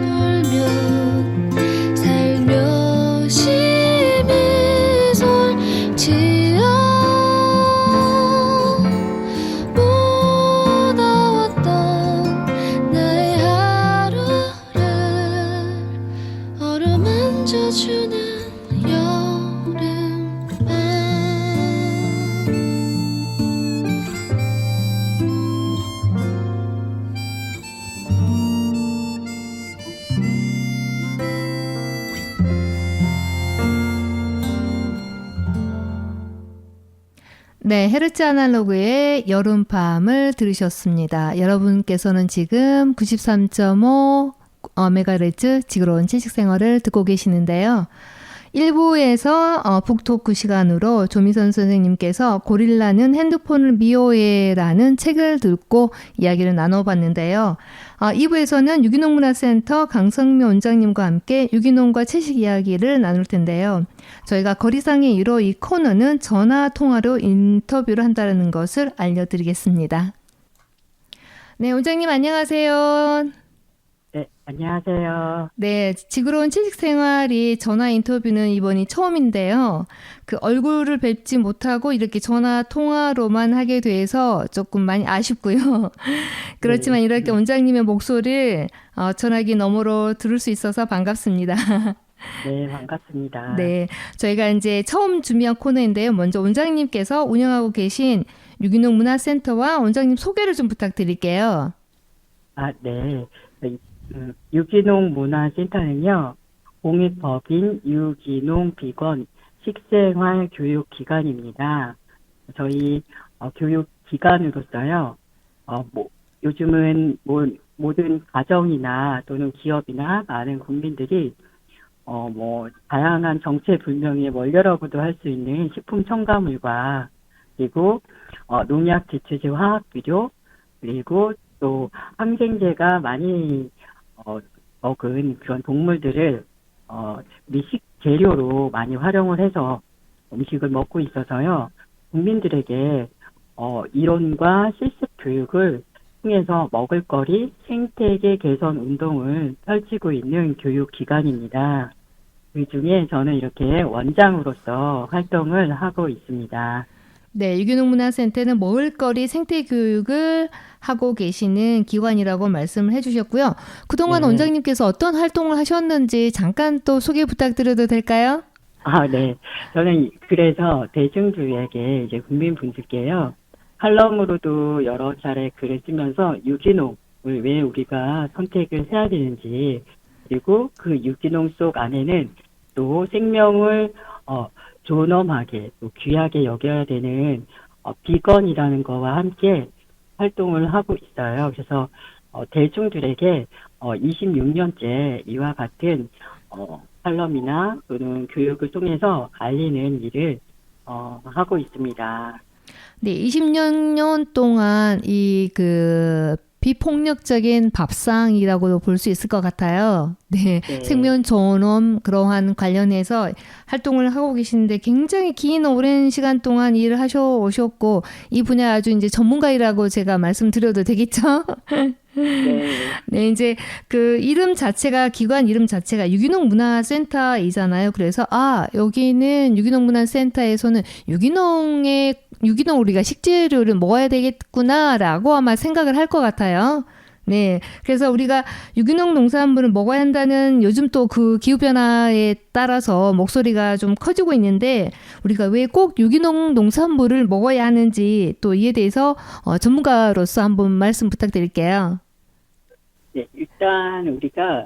불면 살며시 미소를 네, 헤르츠 아날로그의 여름밤을 들으셨습니다. 여러분께서는 지금 93.5 메가헤르츠 지구로운 채식생활을 듣고 계시는데요. 1부에서 북토크 시간으로 조미선 선생님께서 고릴라는 핸드폰을 미워해라는 책을 듣고 이야기를 나눠봤는데요. 2부에서는 유기농 문화센터 강성미 원장님과 함께 유기농과 채식 이야기를 나눌 텐데요. 저희가 거리상의 일호 이 코너는 전화 통화로 인터뷰를 한다는 것을 알려드리겠습니다. 네, 원장님 안녕하세요. 네, 안녕하세요. 네, 지구로운 채식 생활이 전화 인터뷰는 이번이 처음인데요. 그 얼굴을 뵙지 못하고 이렇게 전화 통화로만 하게 돼서 조금 많이 아쉽고요. 그렇지만 네. 이렇게 원장님의 목소리를 전화기 너머로 들을 수 있어서 반갑습니다. 네, 반갑습니다. 네, 저희가 이제 처음 준비한 코너인데요. 먼저 원장님께서 운영하고 계신 유기농 문화센터와 원장님 소개를 좀 부탁드릴게요. 네. 유기농 문화센터는요, 공익법인 유기농 비건 식생활 교육 기관입니다. 저희 교육 기관으로서요, 요즘은 모든 가정이나 또는 기업이나 많은 국민들이 다양한 정체불명의 원료라고도 할 수 있는 식품 첨가물과 그리고 농약, 제초제, 화학 비료 그리고 또 항생제가 많이 먹은 그런 동물들을 미식 재료로 많이 활용을 해서 음식을 먹고 있어서요. 국민들에게 이론과 실습 교육을 통해서 먹을거리 생태계 개선 운동을 펼치고 있는 교육기관입니다. 그중에 저는 이렇게 원장으로서 활동을 하고 있습니다. 네, 유기농 문화센터는 먹을거리 생태 교육을 하고 계시는 기관이라고 말씀을 해주셨고요. 그동안 네. 원장님께서 어떤 활동을 하셨는지 잠깐 또 소개 부탁드려도 될까요? 네. 저는 그래서 대중들에게 이제 국민분들께요. 칼럼으로도 여러 차례 글을 쓰면서 유기농을 왜 우리가 선택을 해야 되는지 그리고 그 유기농 속 안에는 또 생명을 존엄하게 또 귀하게 여겨야 되는 비건이라는 거와 함께 활동을 하고 있어요. 그래서 대중들에게 26년째 이와 같은 칼럼이나 또는 교육을 통해서 알리는 일을 하고 있습니다. 네, 20년 동안 비폭력적인 밥상이라고도 볼 수 있을 것 같아요. 네, 네. 생명 존엄 그러한 관련해서 활동을 하고 계시는데 굉장히 긴 오랜 시간 동안 일을 하셔 오셨고 이 분야 아주 이제 전문가이라고 제가 말씀드려도 되겠죠? 네. 네, 이제 그 이름 자체가 기관 이름 자체가 유기농 문화센터이잖아요. 그래서 여기는 유기농 문화센터에서는 유기농 우리가 식재료를 먹어야 되겠구나라고 아마 생각을 할 것 같아요. 네, 그래서 우리가 유기농 농산물을 먹어야 한다는 요즘 또 그 기후변화에 따라서 목소리가 좀 커지고 있는데 우리가 왜 꼭 유기농 농산물을 먹어야 하는지 또 이에 대해서 전문가로서 한번 말씀 부탁드릴게요. 네, 일단 우리가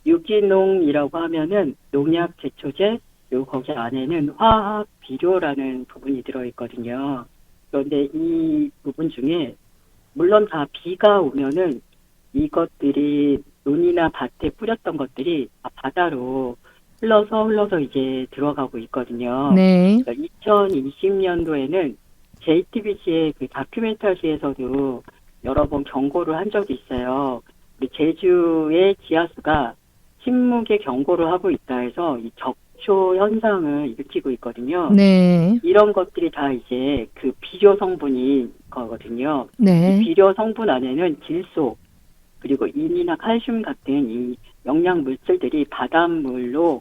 유기농이라고 하면은 농약, 제초제, 그리고 거기 안에는 화학 비료라는 부분이 들어있거든요. 그런데 이 부분 중에 물론 다 비가 오면은 이것들이 논이나 밭에 뿌렸던 것들이 바다로 흘러서 이제 들어가고 있거든요. 네. 2020년도에는 JTBC의 그 다큐멘터리에서도 여러 번 경고를 한 적이 있어요. 우리 제주의 지하수가 침묵의 경고를 하고 있다 해서 이 적초 현상을 일으키고 있거든요. 네. 이런 것들이 다 이제 그 비료 성분인 거거든요. 네. 이 비료 성분 안에는 질소 그리고 인이나 칼슘 같은 이 영양 물질들이 바닷물로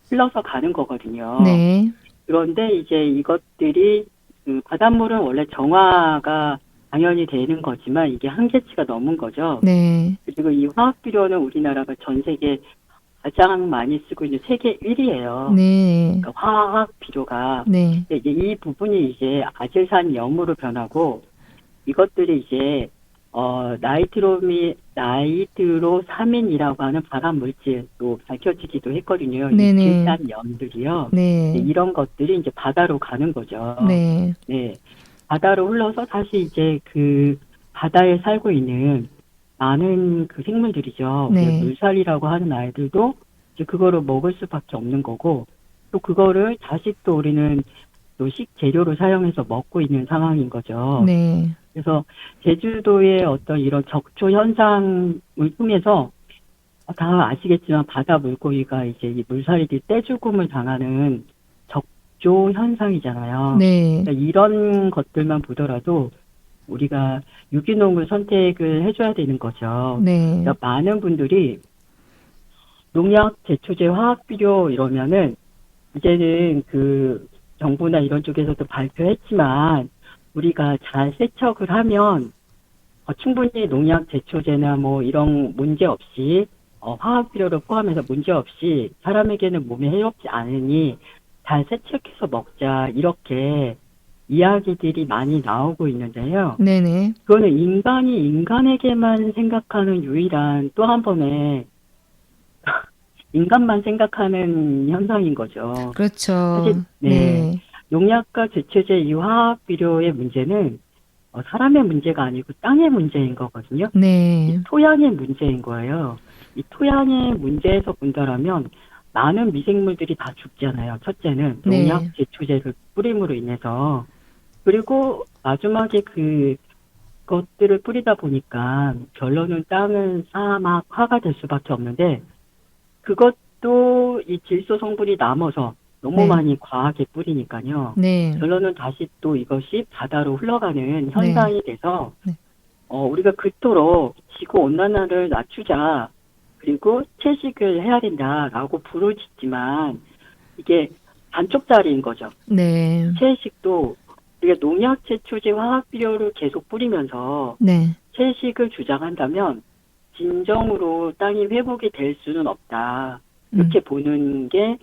흘러서 가는 거거든요. 네. 그런데 이제 이것들이 그 바닷물은 원래 정화가 당연히 되는 거지만 이게 한계치가 넘은 거죠. 네. 그리고 이 화학 비료는 우리나라가 전 세계 가장 많이 쓰고 있는 세계 1위예요. 네. 그러니까 화학 비료가 네. 이제 이 부분이 이제 아질산 염으로 변하고 이것들이 이제 나이트로사민이라고 하는 발암 물질도 밝혀지기도 했거든요. 네네. 이 질산염들이요. 네. 이런 것들이 이제 바다로 가는 거죠. 네. 네. 바다로 흘러서 다시 이제 그 바다에 살고 있는 많은 그 생물들이죠. 네. 물살이라고 하는 아이들도 이제 그거를 먹을 수밖에 없는 거고, 또 그거를 다시 또 우리는 또 식재료로 사용해서 먹고 있는 상황인 거죠. 네. 그래서 제주도의 어떤 이런 적조 현상을 통해서 다 아시겠지만 바다 물고기가 이제 이 물살이들이 떼죽음을 당하는 적조 현상이잖아요. 네. 그러니까 이런 것들만 보더라도 우리가 유기농을 선택을 해줘야 되는 거죠. 네. 그러니까 많은 분들이 농약, 제초제, 화학비료 이러면은 이제는 그 정부나 이런 쪽에서도 발표했지만 우리가 잘 세척을 하면 충분히 농약, 제초제나 뭐 이런 문제 없이 화학비료를 포함해서 문제 없이 사람에게는 몸에 해롭지 않으니 잘 세척해서 먹자 이렇게 이야기들이 많이 나오고 있는데요. 네네. 그거는 인간이 인간에게만 생각하는 유일한 또 한 번의 인간만 생각하는 현상인 거죠. 그렇죠. 사실, 네. 네. 농약과 제초제 이 화학비료의 문제는 사람의 문제가 아니고 땅의 문제인 거거든요. 네. 토양의 문제인 거예요. 이 토양의 문제에서 본다라면 많은 미생물들이 다 죽잖아요. 첫째는 네. 농약, 제초제를 뿌림으로 인해서. 그리고 마지막에 그것들을 뿌리다 보니까 결론은 땅은 사막화가 될 수밖에 없는데 그것도 이 질소 성분이 남아서 너무 네. 많이 과하게 뿌리니까요. 네. 결론은 다시 또 이것이 바다로 흘러가는 현상이 돼서 네. 우리가 그토록 지구 온난화를 낮추자 그리고 채식을 해야 된다라고 부르짖지만 이게 반쪽짜리인 거죠. 네. 채식도 우리가 농약, 제초제, 화학비료를 계속 뿌리면서 네. 채식을 주장한다면 진정으로 땅이 회복이 될 수는 없다. 이렇게 보는 게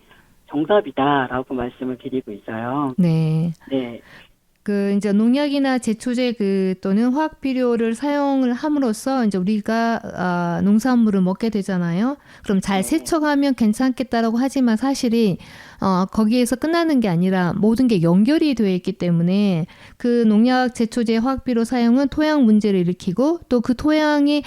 정답이다라고 말씀을 드리고 있어요. 네. 네. 이제 농약이나 제초제 또는 화학 비료를 사용을 함으로써 이제 우리가 농산물을 먹게 되잖아요. 그럼 잘 네. 세척하면 괜찮겠다라고 하지만 사실이 거기에서 끝나는 게 아니라 모든 게 연결이 되어 있기 때문에 그 농약, 제초제, 화학 비료 사용은 토양 문제를 일으키고 또 그 토양이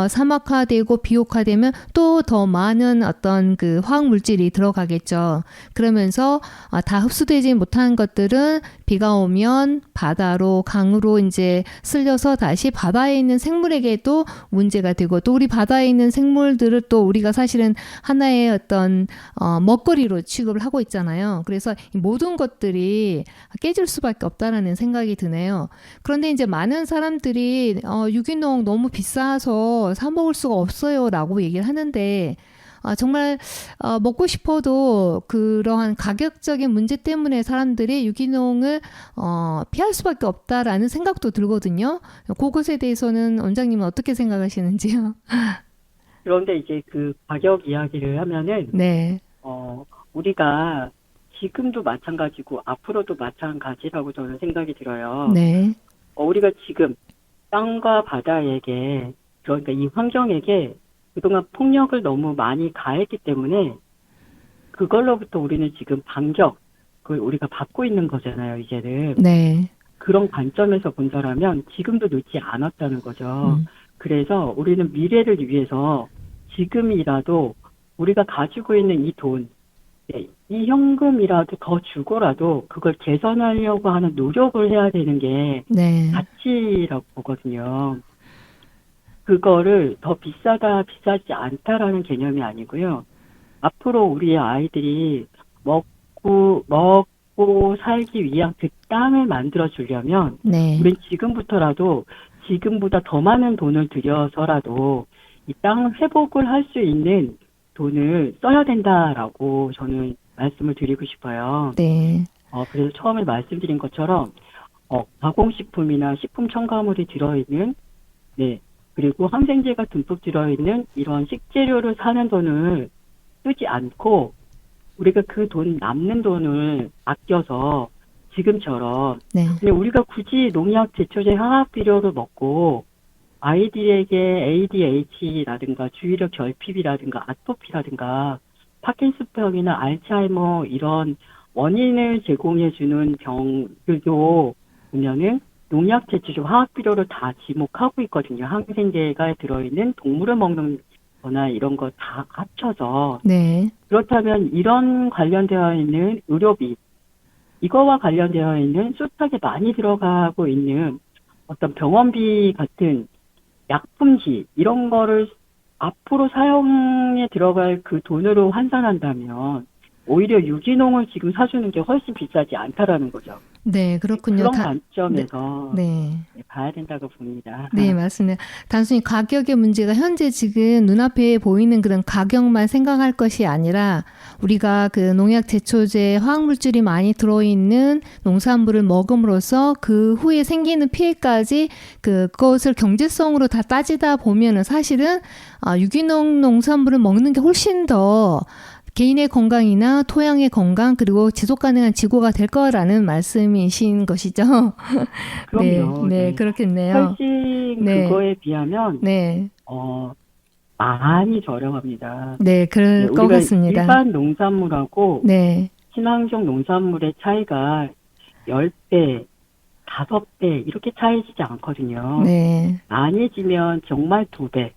사막화되고 비옥화되면 또 더 많은 어떤 그 화학 물질이 들어가겠죠. 그러면서 다 흡수되지 못한 것들은 비가 오면 바다로 강으로 이제 쓸려서 다시 바다에 있는 생물에게도 문제가 되고 또 우리 바다에 있는 생물들을 또 우리가 사실은 하나의 어떤 먹거리로 취급을 하고 있잖아요. 그래서 이 모든 것들이 깨질 수밖에 없다라는 생각이 드네요. 그런데 이제 많은 사람들이 유기농 너무 비싸서 사 먹을 수가 없어요라고 얘기를 하는데 정말 먹고 싶어도 그러한 가격적인 문제 때문에 사람들이 유기농을 피할 수밖에 없다라는 생각도 들거든요. 그것에 대해서는 원장님은 어떻게 생각하시는지요? 그런데 이제 그 가격 이야기를 하면은 네. 우리가 지금도 마찬가지고 앞으로도 마찬가지라고 저는 생각이 들어요. 네. 우리가 지금 땅과 바다에게 그러니까 이 환경에게 그동안 폭력을 너무 많이 가했기 때문에 그걸로부터 우리는 지금 반격을 우리가 받고 있는 거잖아요, 이제는. 네. 그런 관점에서 본다라면 지금도 늦지 않았다는 거죠. 그래서 우리는 미래를 위해서 지금이라도 우리가 가지고 있는 이 돈, 이 현금이라도 더 주고라도 그걸 개선하려고 하는 노력을 해야 되는 게 네. 가치라고 보거든요. 그거를 더 비싸다, 비싸지 않다라는 개념이 아니고요. 앞으로 우리 아이들이 먹고 살기 위한 그 땅을 만들어 주려면 네. 우린 지금부터라도 지금보다 더 많은 돈을 들여서라도 이 땅 회복을 할 수 있는 돈을 써야 된다라고 저는 말씀을 드리고 싶어요. 네. 그래서 처음에 말씀드린 것처럼 가공식품이나 식품 첨가물이 들어있는 그리고 항생제가 듬뿍 들어있는 이런 식재료를 사는 돈을 쓰지 않고 우리가 그 돈 남는 돈을 아껴서 지금처럼 네. 그냥 우리가 굳이 농약, 제초제, 화학 비료를 먹고 아이들에게 ADHD라든가 주의력 결핍이라든가 아토피라든가 파킨슨병이나 알츠하이머 이런 원인을 제공해주는 병들도 보면은 농약 제초제 화학 비료를 다 지목하고 있거든요. 항생제가 들어있는 동물을 먹는 거나 이런 거 다 합쳐서. 네. 그렇다면 이런 관련되어 있는 의료비, 이거와 관련되어 있는 숱하게 많이 들어가고 있는 어떤 병원비 같은 약품비, 이런 거를 앞으로 사용에 들어갈 그 돈으로 환산한다면 오히려 유기농을 지금 사주는 게 훨씬 비싸지 않다라는 거죠. 네, 그렇군요. 그런 관점에서 네. 봐야 된다고 봅니다. 네, 맞습니다. 단순히 가격의 문제가 현재 지금 눈앞에 보이는 그런 가격만 생각할 것이 아니라 우리가 그 농약 제초제 화학물질이 많이 들어있는 농산물을 먹음으로써 그 후에 생기는 피해까지 그것을 경제성으로 다 따지다 보면은 사실은 유기농 농산물을 먹는 게 훨씬 더 개인의 건강이나 토양의 건강 그리고 지속 가능한 지구가 될 거라는 말씀이신 것이죠. 그럼요. 네, 네. 그렇겠네요. 훨씬 네. 그거에 비하면 네, 많이 저렴합니다. 네, 그럴 것 우리가 같습니다. 일반 농산물하고 네, 친환경 농산물의 차이가 10배, 5배 이렇게 차이지지 않거든요. 네, 많이지면 정말 2배,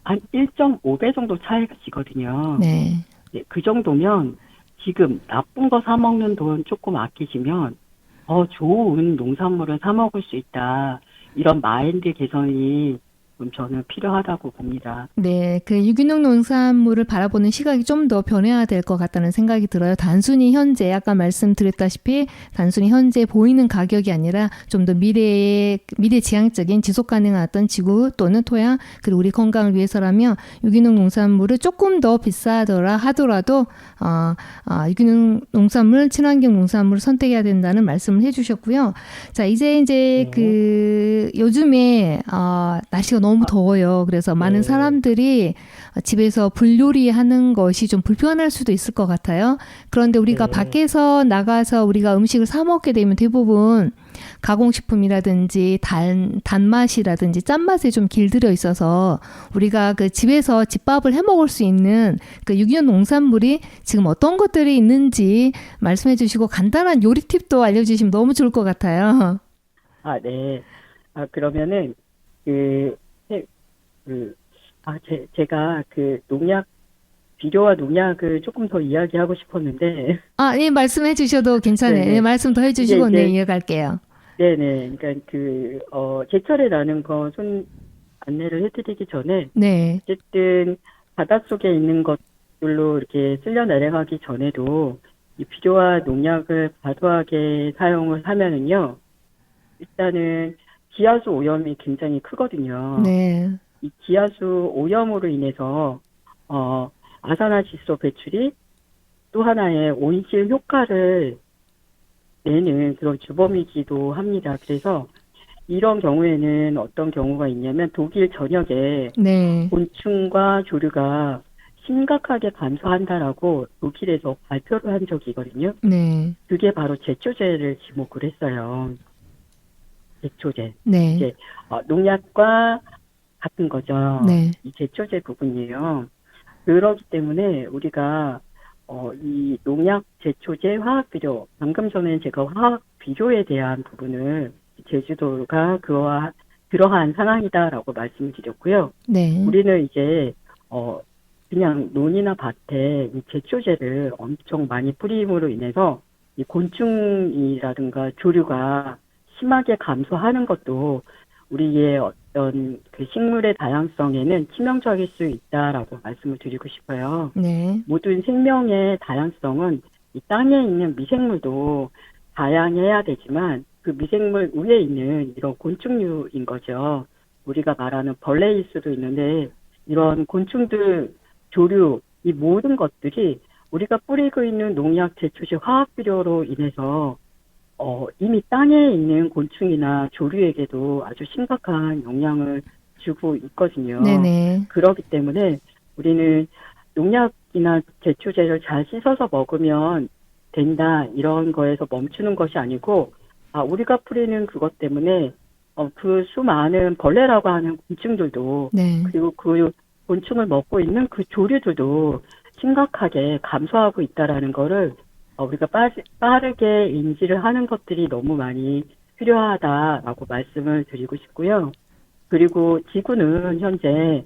한 1.5배 정도 차이가 지거든요. 네, 네, 그 정도면 지금 나쁜 거 사 먹는 돈 조금 아끼시면 좋은 농산물을 사 먹을 수 있다. 이런 마인드 개선이 좀 저는 필요하다고 봅니다. 네, 그 유기농 농산물을 바라보는 시각이 좀 더 변해야 될 것 같다는 생각이 들어요. 단순히 현재 아까 말씀드렸다시피 단순히 현재 보이는 가격이 아니라 좀 더 미래지향적인 지속 가능한 어떤 지구 또는 토양 그리고 우리 건강을 위해서라면 유기농 농산물을 조금 더 비싸더라 하더라도 유기농 농산물, 친환경 농산물을 선택해야 된다는 말씀을 해주셨고요. 자, 이제 네. 그 요즘에 날씨가 너무 더워요. 그래서 많은 네. 사람들이 집에서 불요리 하는 것이 좀 불편할 수도 있을 것 같아요. 그런데 우리가 네. 밖에서 나가서 우리가 음식을 사 먹게 되면 대부분 가공식품이라든지 단맛이라든지 짠맛에 좀 길들여 있어서 우리가 그 집에서 집밥을 해 먹을 수 있는 그 유기농 농산물이 지금 어떤 것들이 있는지 말씀해 주시고 간단한 요리 팁도 알려주시면 너무 좋을 것 같아요. 네. 그러면은 제가 그 농약 비료와 농약을 조금 더 이야기하고 싶었는데. 예, 말씀해 주셔도 괜찮아요. 네네. 네, 말씀 더 해주시고, 이제 네, 이어갈게요. 네네. 그러니까 제철에 나는 거 안내를 해드리기 전에 네, 어쨌든 바닷속에 있는 것들로 이렇게 쓸려 내려가기 전에도 이 비료와 농약을 과도하게 사용을 하면은요, 일단은 지하수 오염이 굉장히 크거든요. 네, 이 지하수 오염으로 인해서 아산화질소 배출이 또 하나의 온실 효과를 내는 그런 주범이기도 합니다. 그래서 이런 경우에는 어떤 경우가 있냐면 독일 전역에 네, 곤충과 조류가 심각하게 감소한다라고 독일에서 발표를 한 적이 있거든요. 네, 그게 바로 제초제를 지목을 했어요. 제초제. 네, 이제 농약과 같은 거죠. 네, 이 제초제 부분이에요. 그렇기 때문에 우리가 이 농약, 제초제, 화학비료, 방금 전에 제가 화학비료에 대한 부분을 제주도가 그러한 상황이다라고 말씀을 드렸고요. 네, 우리는 이제 그냥 논이나 밭에 이 제초제를 엄청 많이 뿌림으로 인해서 이 곤충이라든가 조류가 심하게 감소하는 것도 우리의 어떤 그 식물의 다양성에는 치명적일 수 있다라고 말씀을 드리고 싶어요. 네, 모든 생명의 다양성은 이 땅에 있는 미생물도 다양해야 되지만 그 미생물 위에 있는 이런 곤충류인 거죠. 우리가 말하는 벌레일 수도 있는데 이런 곤충들, 조류, 이 모든 것들이 우리가 뿌리고 있는 농약, 제초제, 화학비료로 인해서 이미 땅에 있는 곤충이나 조류에게도 아주 심각한 영향을 주고 있거든요. 네네, 그렇기 때문에 우리는 농약이나 제초제를 잘 씻어서 먹으면 된다 이런 거에서 멈추는 것이 아니고 우리가 뿌리는 그것 때문에 그 수많은 벌레라고 하는 곤충들도 네. 그리고 그 곤충을 먹고 있는 그 조류들도 심각하게 감소하고 있다라는 거를 우리가 빠르게 인지를 하는 것들이 너무 많이 필요하다라고 말씀을 드리고 싶고요. 그리고 지구는 현재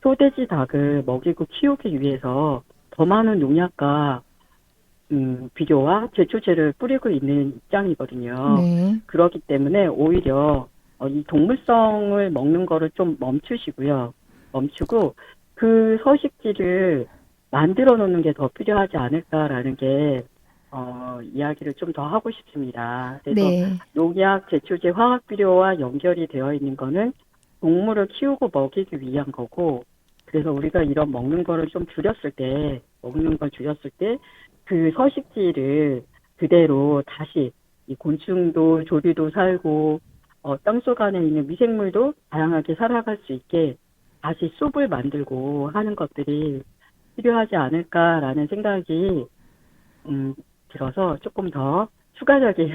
소돼지 닭을 먹이고 키우기 위해서 더 많은 농약과 비료와 제초제를 뿌리고 있는 입장이거든요. 네. 그렇기 때문에 오히려 이 동물성을 먹는 거를 좀 멈추시고요. 멈추고 그 서식지를 만들어 놓는 게 더 필요하지 않을까라는 게 이야기를 좀 더 하고 싶습니다. 그래서 네. 농약, 제초제, 화학비료와 연결이 되어 있는 거는 동물을 키우고 먹이기 위한 거고, 그래서 우리가 이런 먹는 거를 좀 줄였을 때, 그 서식지를 그대로 다시 이 곤충도 조류도 살고, 땅속 안에 있는 미생물도 다양하게 살아갈 수 있게 다시 숲을 만들고 하는 것들이 필요하지 않을까라는 생각이 들어서 조금 더 추가적인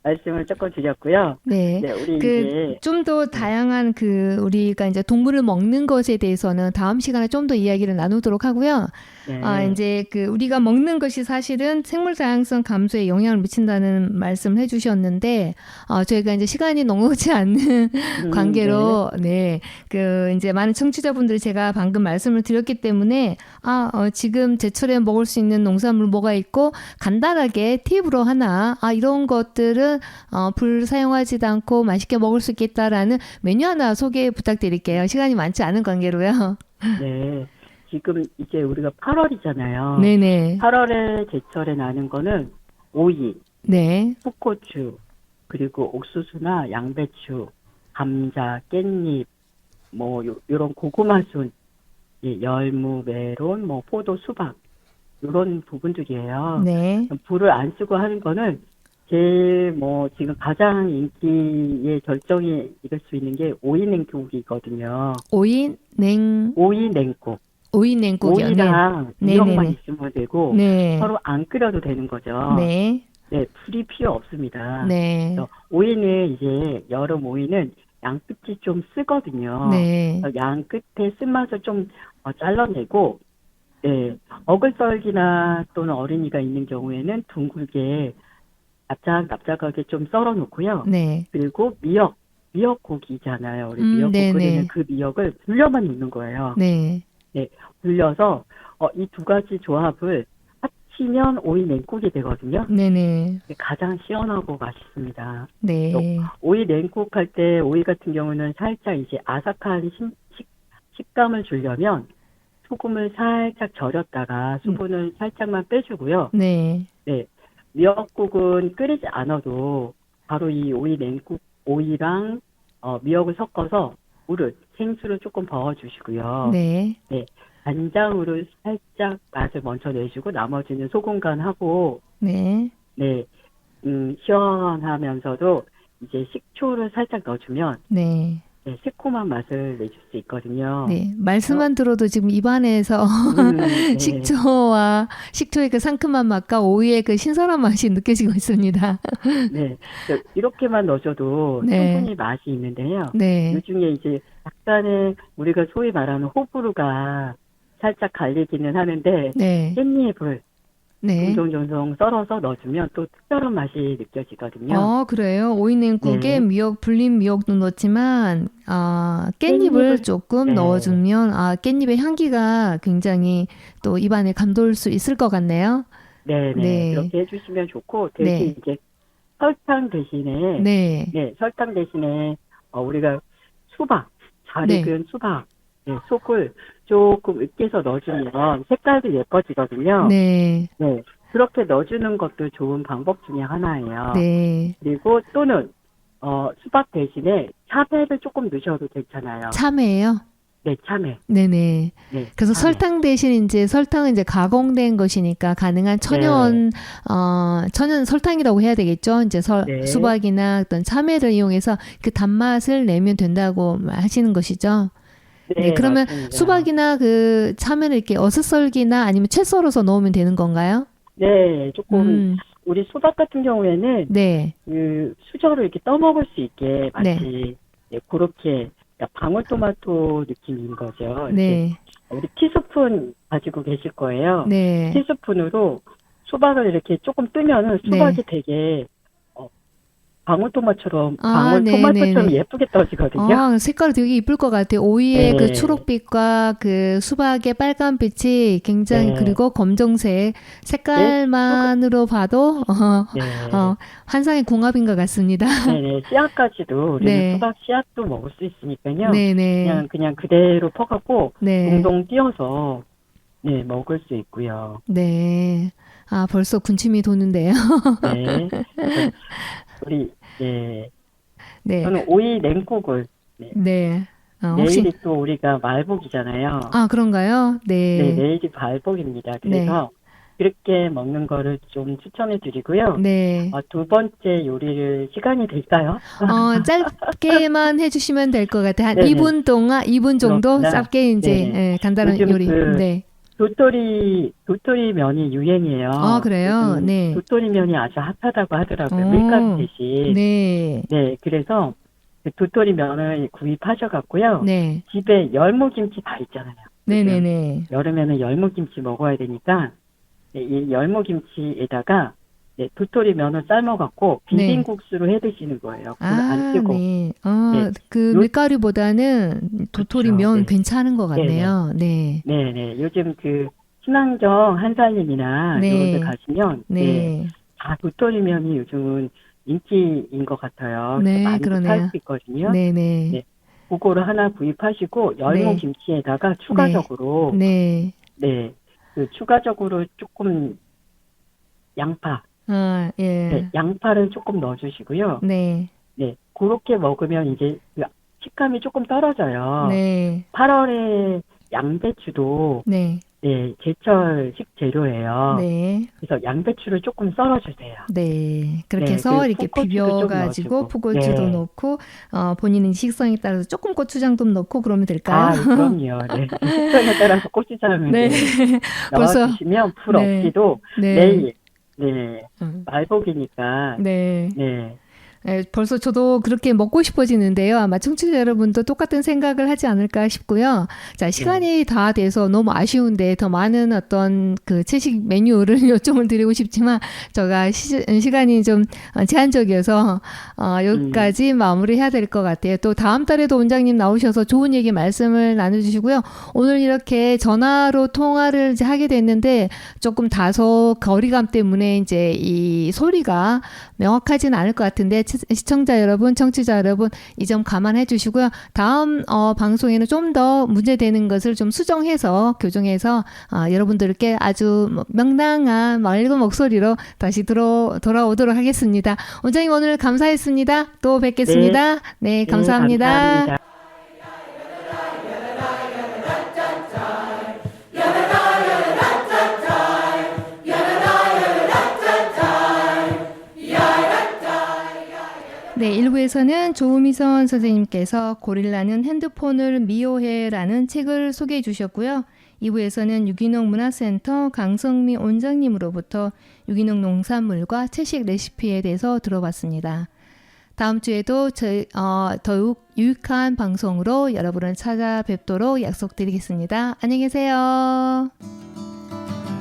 말씀을 조금 드렸고요. 네. 네, 우리 그 이제 좀 더 다양한 우리가 이제 동물을 먹는 것에 대해서는 다음 시간에 좀 더 이야기를 나누도록 하고요. 네, 이제 우리가 먹는 것이 사실은 생물 다양성 감소에 영향을 미친다는 말씀을 해주셨는데, 저희가 이제 시간이 녹록지 않는 관계로, 네, 이제 많은 청취자분들이 제가 방금 말씀을 드렸기 때문에, 지금 제철에 먹을 수 있는 농산물 뭐가 있고, 간단하게 팁으로 하나, 이런 것들은, 불 사용하지도 않고 맛있게 먹을 수 있겠다라는 메뉴 하나 소개 부탁드릴게요. 시간이 많지 않은 관계로요. 네. 지금 이제 우리가 8월이잖아요. 네네. 8월에 제철에 나는 거는 오이, 네. 풋고추, 그리고 옥수수나 양배추, 감자, 깻잎, 요런 고구마순, 열무, 메론, 포도, 수박, 요런 부분들이에요. 네. 불을 안 쓰고 하는 거는 제일 지금 가장 인기의 결정이 이룰 수 있는 게 오이 냉국이거든요. 오이 냉국이요. 오이랑 네. 미역만 네네네. 있으면 되고 네. 서로 안 끓여도 되는 거죠. 네. 네, 불이 필요 없습니다. 네. 그래서 오이는 이제 여름 오이는 양끝이 좀 쓰거든요. 네. 그래서 양 끝에 쓴맛을 좀 잘라내고, 네, 어글썰기나 또는 어린이가 있는 경우에는 둥글게 납작하게 좀 썰어 놓고요. 네. 그리고 미역국이잖아요. 우리 미역국 네네. 끓이는 그 미역을 불려만 넣는 거예요. 네. 불려서 이 두 가지 조합을 합치면 오이 냉국이 되거든요. 네네. 가장 시원하고 맛있습니다. 네. 오이 냉국 할 때 오이 같은 경우는 살짝 이제 아삭한 식감을 주려면 소금을 살짝 절였다가 수분을 살짝만 빼주고요. 네. 네, 미역국은 끓이지 않아도 바로 이 오이 냉국 오이랑 미역을 섞어서 생수를 조금 부어주시고요. 네. 간장으로 살짝 맛을 먼저 내주고 나머지는 소금 간하고, 네. 네, 시원하면서도 이제 식초를 살짝 넣어주면 네. 새콤한 맛을 내줄 수 있거든요. 네. 말씀만 들어도 지금 입안에서 네. 식초의 그 상큼한 맛과 오이의 그 신선한 맛이 느껴지고 있습니다. 네, 이렇게만 넣어줘도 네. 충분히 맛이 있는데요. 네. 이 중에 이제 약간의 우리가 소위 말하는 호불호가 살짝 갈리기는 하는데 네. 깻잎을 네. 종종종종 썰어서 넣어주면 또 특별한 맛이 느껴지거든요. 그래요. 오이 냉국에 네. 불린 미역도 넣지만, 깻잎을 깻잎을, 조금 네. 넣어주면, 깻잎의 향기가 굉장히 또 입안에 감돌 수 있을 것 같네요. 네네. 네. 그렇게 해주시면 좋고, 대신 네. 이제 설탕 대신에, 네. 설탕 대신에, 우리가 잘 네. 익은 수박, 속을 조금 으깨서 넣어주면 색깔도 예뻐지거든요. 네. 네. 그렇게 넣어주는 것도 좋은 방법 중에 하나예요. 네. 그리고 또는, 수박 대신에 참외를 조금 넣으셔도 괜찮아요. 참외예요? 네, 참외. 네네. 네. 그래서 참외. 설탕 대신 설탕은 이제 가공된 것이니까 가능한 천연 설탕이라고 해야 되겠죠. 이제 네. 수박이나 어떤 참외를 이용해서 그 단맛을 내면 된다고 하시는 것이죠. 네. 그러면 맞습니다. 수박이나 그 참외를 이렇게 어슷썰기나 아니면 채 썰어서 넣으면 되는 건가요? 네, 조금 우리 수박 같은 경우에는 네. 그 수저로 이렇게 떠먹을 수 있게 마치 네, 그렇게 그러니까 방울토마토 느낌인 거죠. 이렇게 네. 우리 티스푼 가지고 계실 거예요. 네. 티스푼으로 수박을 이렇게 조금 뜨면은 수박이 되게 방울토마토처럼 아, 네, 방울토마토처럼 네, 네. 예쁘게 떠지거든요. 아, 색깔이 되게 이쁠 것 같아요. 오이의 그 네. 초록빛과 그 수박의 빨간빛이 굉장히 네. 그리고 검정색 색깔만으로 봐도 네. 환상의 궁합인 것 같습니다. 네네. 씨앗까지도 우리는 네. 수박 씨앗도 먹을 수 있으니까요. 네네. 그냥 그대로 퍼갖고 네. 동동 띄어서 네 먹을 수 있고요. 네. 아, 벌써 군침이 도는데요. 네. 그래서 우리 네. 네. 저는 오이 냉국을 네. 혹시 내일이 또 우리가 말복이잖아요. 아, 그런가요? 네, 네. 내일이 말복입니다. 그래서 그렇게 먹는 거를 좀 추천해 드리고요. 네. 두 번째 요리를 시간이 될까요? 짧게만 해주시면 될 것 같아요. 한 네네. 2분 동안, 2분 정도 그렇구나. 짧게 이제 네네. 예, 간단한 요즘 요리. 그 네. 도토리 면이 유행이에요. 아, 그래요? 요즘 네. 도토리 면이 아주 핫하다고 하더라고요. 오. 밀가루 대신. 네. 네, 그래서 그 도토리 면을 구입하셔갖고요. 네. 집에 열무김치 다 있잖아요. 네네네. 여름에는 열무김치 먹어야 되니까 네, 이 열무김치에다가 네, 도토리 면을 삶아갖고 네. 비빔국수로 해 드시는 거예요. 굴 안 아, 쓰고. 네. 네. 그 요- 밀가루보다는 도토리 그쵸, 면 네. 괜찮은 것 같네요. 네. 네네. 요즘 그 친환경 한살림이나 네. 이런 데 가시면 네. 다 도토리 면이 요즘은 인기인 것 같아요. 네, 많이 그러네요. 살 수 있거든요. 네네. 네. 그거를 하나 구입하시고 열무김치에다가 추가적으로 네. 그 추가적으로 조금 양파, 아, 예. 네, 양파를 조금 넣어주시고요. 네. 네, 그렇게 먹으면 이제 그 식감이 조금 떨어져요. 네. 8월에 양배추도 네. 네, 제철 식재료예요. 네. 그래서 양배추를 조금 썰어주세요. 네. 그렇게 네, 해서 그 이렇게 풋고추도 좀 비벼가지고 넣어주고. 풋고추도 네. 넣고 본인의 식성에 따라서 조금 고추장 좀 넣고 그러면 될까요? 그럼요. 네. 식성에 따라서 고추장을 네. 벌써 넣어주시면 풀 네. 없이도 네. 내일 네, 음. 말복이니까 네. 네. 예, 벌써 저도 그렇게 먹고 싶어지는데요. 아마 청취자 여러분도 똑같은 생각을 하지 않을까 싶고요. 자, 시간이 다 돼서 너무 아쉬운데 더 많은 어떤 그 채식 메뉴를 요청을 드리고 싶지만 제가 시간이 좀 제한적이어서 여기까지 마무리해야 될 것 같아요. 또 다음 달에도 원장님 나오셔서 좋은 얘기 말씀을 나눠주시고요. 오늘 이렇게 전화로 통화를 이제 하게 됐는데 조금 다소 거리감 때문에 이제 이 소리가 명확하진 않을 것 같은데 시청자 여러분, 청취자 여러분 이 점 감안해 주시고요. 다음 방송에는 좀 더 문제되는 것을 좀 수정해서 교정해서 여러분들께 아주 명랑한 맑은 목소리로 다시 돌아오도록 하겠습니다. 원장님 오늘 감사했습니다. 또 뵙겠습니다. 네, 감사합니다. 감사합니다. 네, 1부에서는 조미선 선생님께서 고릴라는 핸드폰을 미워해라는 책을 소개해 주셨고요. 2부에서는 유기농 문화센터 강성미 원장님으로부터 유기농 농산물과 채식 레시피에 대해서 들어봤습니다. 다음 주에도 더욱 유익한 방송으로 여러분을 찾아뵙도록 약속드리겠습니다. 안녕히 계세요.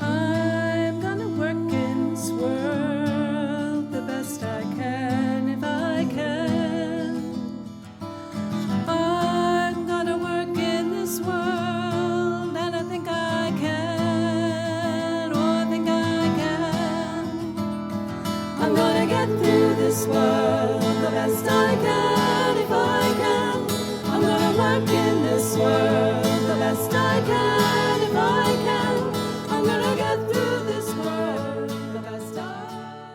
I'm gonna work in this world the best I can if I can. I'm gonna work in this world and I think I can. Oh, I think I can. I'm gonna get through this world.